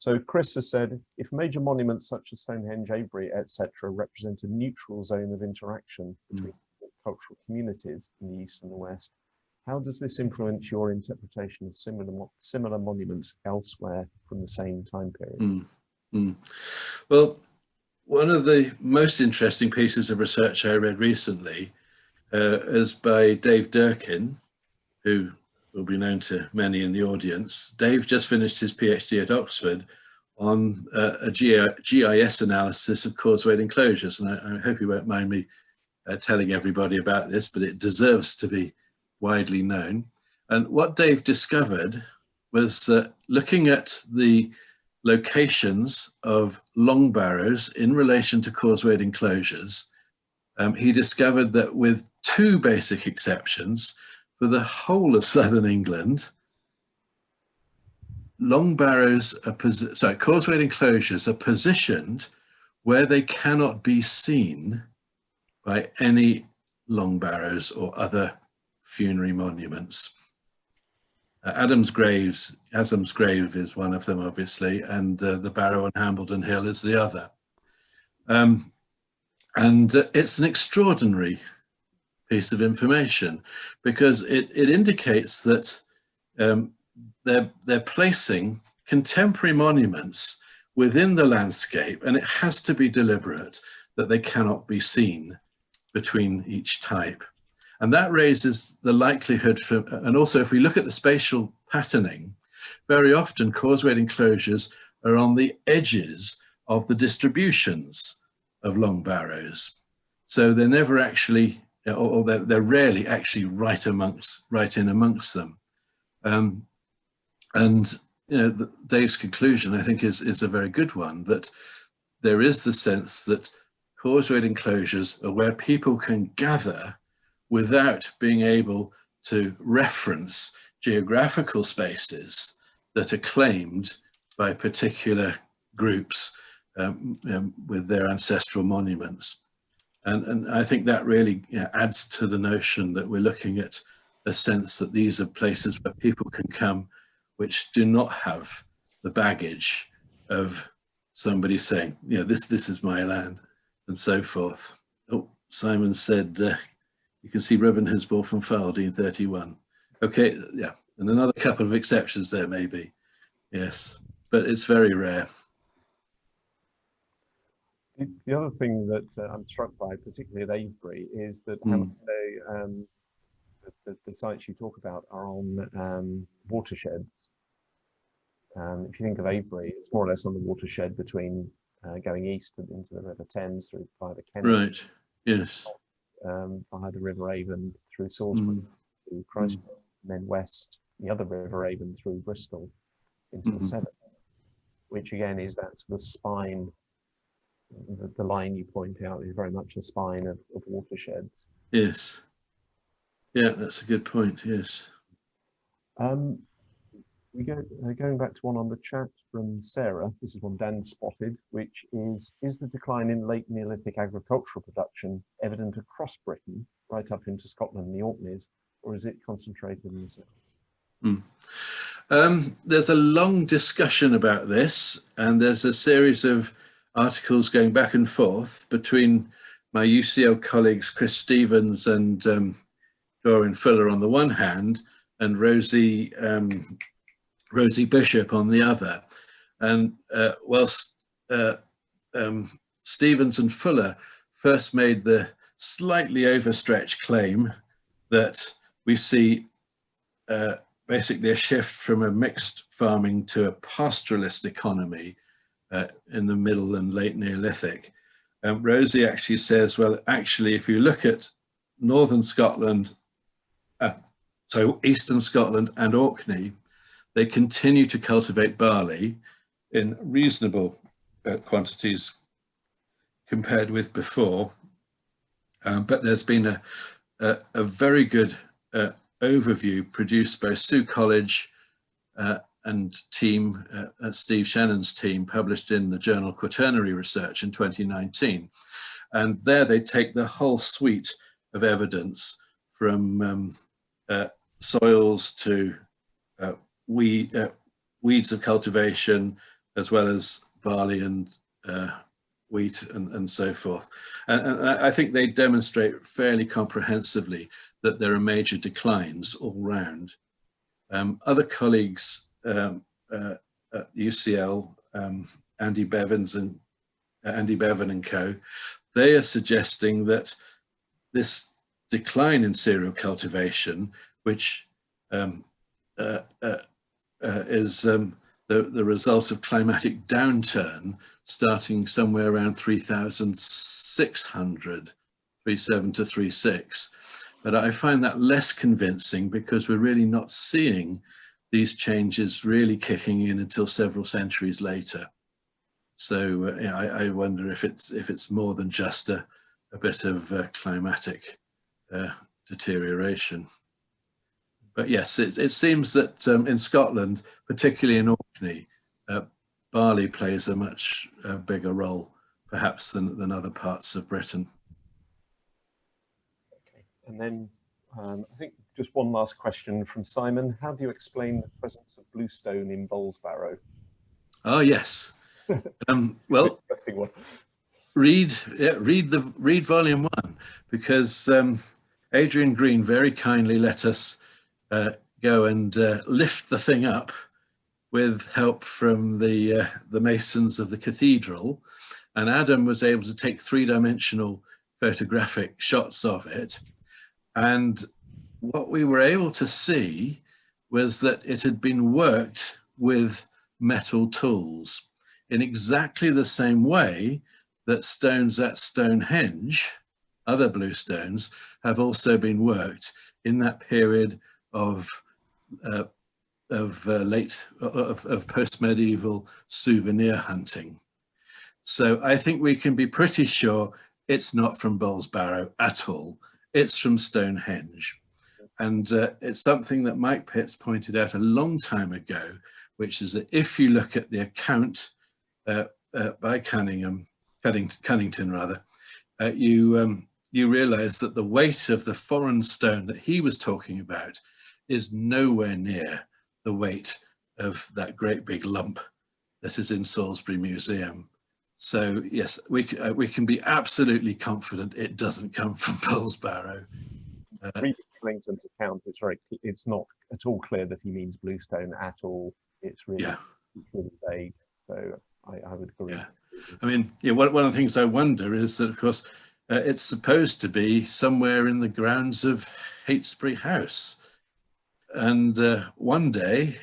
S3: So Chris has said, if major monuments such as Stonehenge, Avebury, etc., represent a neutral zone of interaction between cultural communities in the East and the West, how does this influence your interpretation of similar monuments elsewhere from the same time period?
S2: Well, one of the most interesting pieces of research I read recently is by Dave Durkin, who will be known to many in the audience. Dave just finished his PhD at Oxford on a GIS analysis of causewayed enclosures, and I hope you won't mind me telling everybody about this, but it deserves to be widely known. And what Dave discovered was looking at the locations of long barrows in relation to causewayed enclosures, he discovered that with two basic exceptions, for the whole of southern England, long barrows are causewayed enclosures are positioned where they cannot be seen by any long barrows or other funerary monuments. Adam's Grave is one of them, obviously, and the barrow on Hambledon Hill is the other. And it's an extraordinary piece of information because it indicates that they're placing contemporary monuments within the landscape, and it has to be deliberate that they cannot be seen between each type. And that raises the likelihood for, and also if we look at the spatial patterning, very often causewayed enclosures are on the edges of the distributions of long barrows. So they're never actually, or they're rarely actually right in amongst them. And you know, Dave's conclusion, I think, is a very good one, that there is the sense that causewayed enclosures are where people can gather without being able to reference geographical spaces that are claimed by particular groups with their ancestral monuments. And I think that really adds to the notion that we're looking at a sense that these are places where people can come which do not have the baggage of somebody saying, you know, this is my land, and so forth. Oh, Simon said, you can see Reuben Hinsball from Faldine 31. Okay, yeah, and another couple of exceptions there maybe, yes, but it's very rare.
S3: The other thing that I'm struck by, particularly at Avebury, is that the sites you talk about are on watersheds. If you think of Avebury, it's more or less on the watershed between going east into the River Thames through by the Kennet.
S2: Right, yes.
S3: Via the River Avon through Salisbury, through Christchurch, and then west, the other River Avon through Bristol into the Severn, which again is that sort of spine. The line you point out is very much a spine of watersheds.
S2: Yes. Yeah, that's a good point, yes.
S3: We go going back to one on the chat from Sarah. This is one Dan spotted, which is the decline in late Neolithic agricultural production evident across Britain, right up into Scotland and the Orkneys, or is it concentrated in the south?
S2: There's a long discussion about this, and there's a series of articles going back and forth between my UCL colleagues Chris Stevens and Dorian Fuller on the one hand, and Rosie Bishop on the other. And whilst Stevens and Fuller first made the slightly overstretched claim that we see basically a shift from a mixed farming to a pastoralist economy in the middle and late Neolithic. Rosie actually says, well, actually, if you look at northern Scotland, so eastern Scotland and Orkney, they continue to cultivate barley in reasonable quantities compared with before. But there's been a very good overview produced by Sue College and team, Steve Shannon's team, published in the journal Quaternary Research in 2019. And there they take the whole suite of evidence from soils to weeds of cultivation, as well as barley and wheat and so forth. And I think they demonstrate fairly comprehensively that there are major declines all round. Other colleagues at UCL, Andy Bevan and co, they are suggesting that this decline in cereal cultivation, which is the result of climatic downturn starting somewhere around 3,600, 37 to 36. But I find that less convincing because we're really not seeing these changes really kicking in until several centuries later. So I wonder if it's more than just a bit of climatic deterioration. But yes, it seems that in Scotland, particularly in Orkney, barley plays a much bigger role, perhaps, than other parts of Britain.
S3: Okay. And then I think just one last question from Simon. How do you explain the presence of bluestone in Bowlesbarrow?
S2: Oh yes. Well,
S3: interesting one.
S2: Read volume 1, because Adrian Green very kindly let us go and lift the thing up with help from the masons of the cathedral, and Adam was able to take 3-dimensional photographic shots of it. And what we were able to see was that it had been worked with metal tools in exactly the same way that stones at Stonehenge, other bluestones, have also been worked in that period of post-medieval souvenir hunting. So I think we can be pretty sure it's not from Bowlesbarrow at all. It's from Stonehenge. And it's something that Mike Pitts pointed out a long time ago, which is that if you look at the account by Cunnington, you realize that the weight of the foreign stone that he was talking about is nowhere near the weight of that great big lump that is in Salisbury Museum. So yes, we can be absolutely confident it doesn't come from Bowlesbarrow.
S3: Reading Cunnington's account, it's not at all clear that he means bluestone at all. It's really, it's really vague. So I would agree.
S2: Yeah. I mean, one of the things I wonder is that, of course, it's supposed to be somewhere in the grounds of Heytesbury House. And one day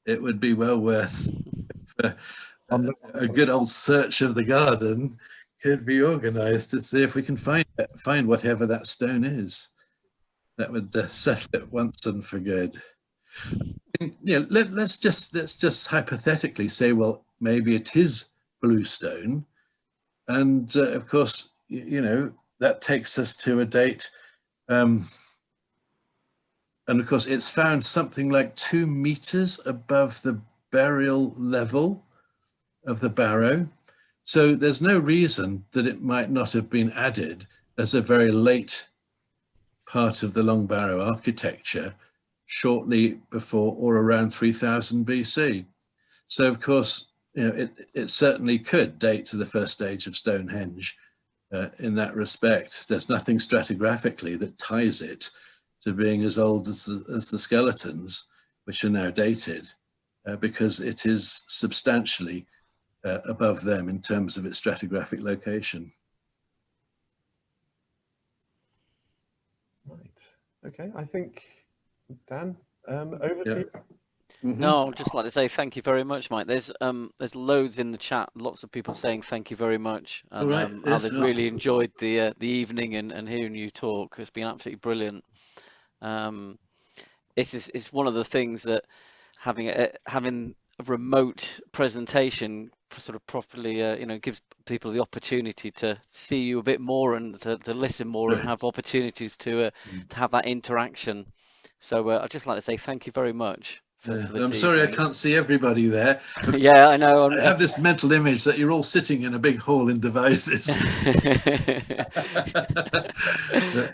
S2: it would be well worth a good old search of the garden could be organised to see if we can find whatever that stone is. That would settle it once and for good. And, let's just hypothetically say, well, maybe it is bluestone, and of course, that takes us to a date. And of course, it's found something like 2 meters above the burial level of the barrow. So there's no reason that it might not have been added as a very late part of the Long Barrow architecture, shortly before or around 3000 BC. So of course, it certainly could date to the first stage of Stonehenge in that respect. There's nothing stratigraphically that ties it to being as old as the skeletons, which are now dated, because it is substantially above them in terms of its stratigraphic location.
S3: Right. Okay. I think, Dan, over to you.
S2: Mm-hmm.
S1: No, I'd just like to say thank you very much, Mike. There's loads in the chat, lots of people saying thank you very much, and
S2: right.
S1: how they've really enjoyed the evening and hearing you talk. It's been absolutely brilliant. It's one of the things that having a remote presentation sort of properly gives people the opportunity to see you a bit more and to listen more, right, and have opportunities to have that interaction. So I'd just like to say thank you very much for this
S2: I'm sorry I can't see everybody there.
S1: Yeah, I know.
S2: I have this mental image that you're all sitting in a big hall in devices.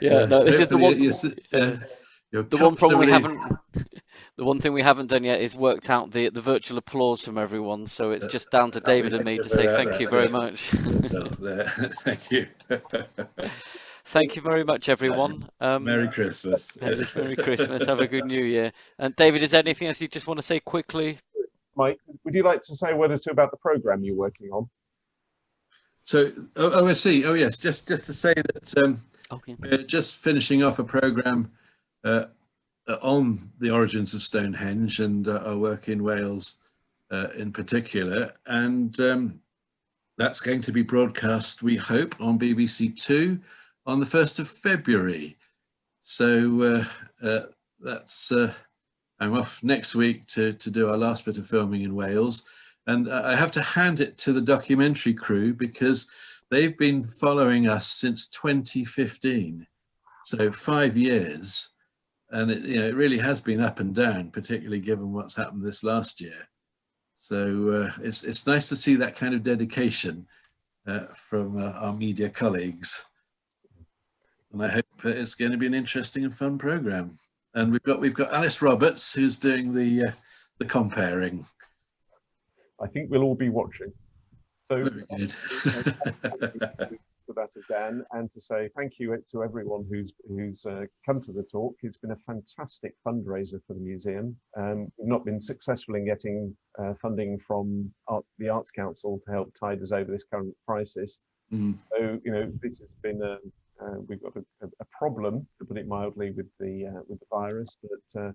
S1: Yeah, no, this is the one. The one problem we haven't. The one thing we haven't done yet is worked out the virtual applause from everyone. So it's just down to
S2: I'll be
S1: David and me to
S2: thinking
S1: say
S2: about
S1: thank you
S2: that,
S1: very
S2: yeah.
S1: much.
S2: So, thank you.
S1: Thank you very much, everyone.
S2: Merry Christmas.
S1: Merry Christmas. Have a good New Year. And David, is there anything else you just want to say quickly?
S3: Mike, would you like to say a word or two about the program you're working on?
S2: So, I see. Oh, yes. Just to say that
S1: Okay.
S2: we're just finishing off a program on the origins of Stonehenge and our work in Wales in particular, and that's going to be broadcast, we hope, on BBC Two on the 1st of February. So that's I'm off next week to do our last bit of filming in Wales, and I have to hand it to the documentary crew because they've been following us since 2015, so 5 years, and it really has been up and down, particularly given what's happened this last year. So it's nice to see that kind of dedication from our media colleagues, and I hope it's going to be an interesting and fun program. And we've got Alice Roberts, who's doing the comparing.
S3: I think we'll all be watching. So
S2: Very good.
S3: for that of Dan, and to say thank you to everyone who's come to the talk. It's been a fantastic fundraiser for the museum. We've not been successful in getting funding from the Arts Council to help tide us over this current crisis. So this has been we've got a problem, to put it mildly, with the virus, but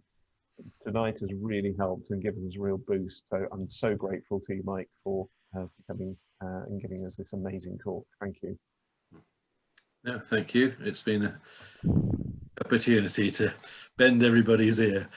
S3: tonight has really helped and given us a real boost. So I'm so grateful to you, Mike, for coming and giving us this amazing talk. Thank you.
S2: No, thank you. It's been an opportunity to bend everybody's ear.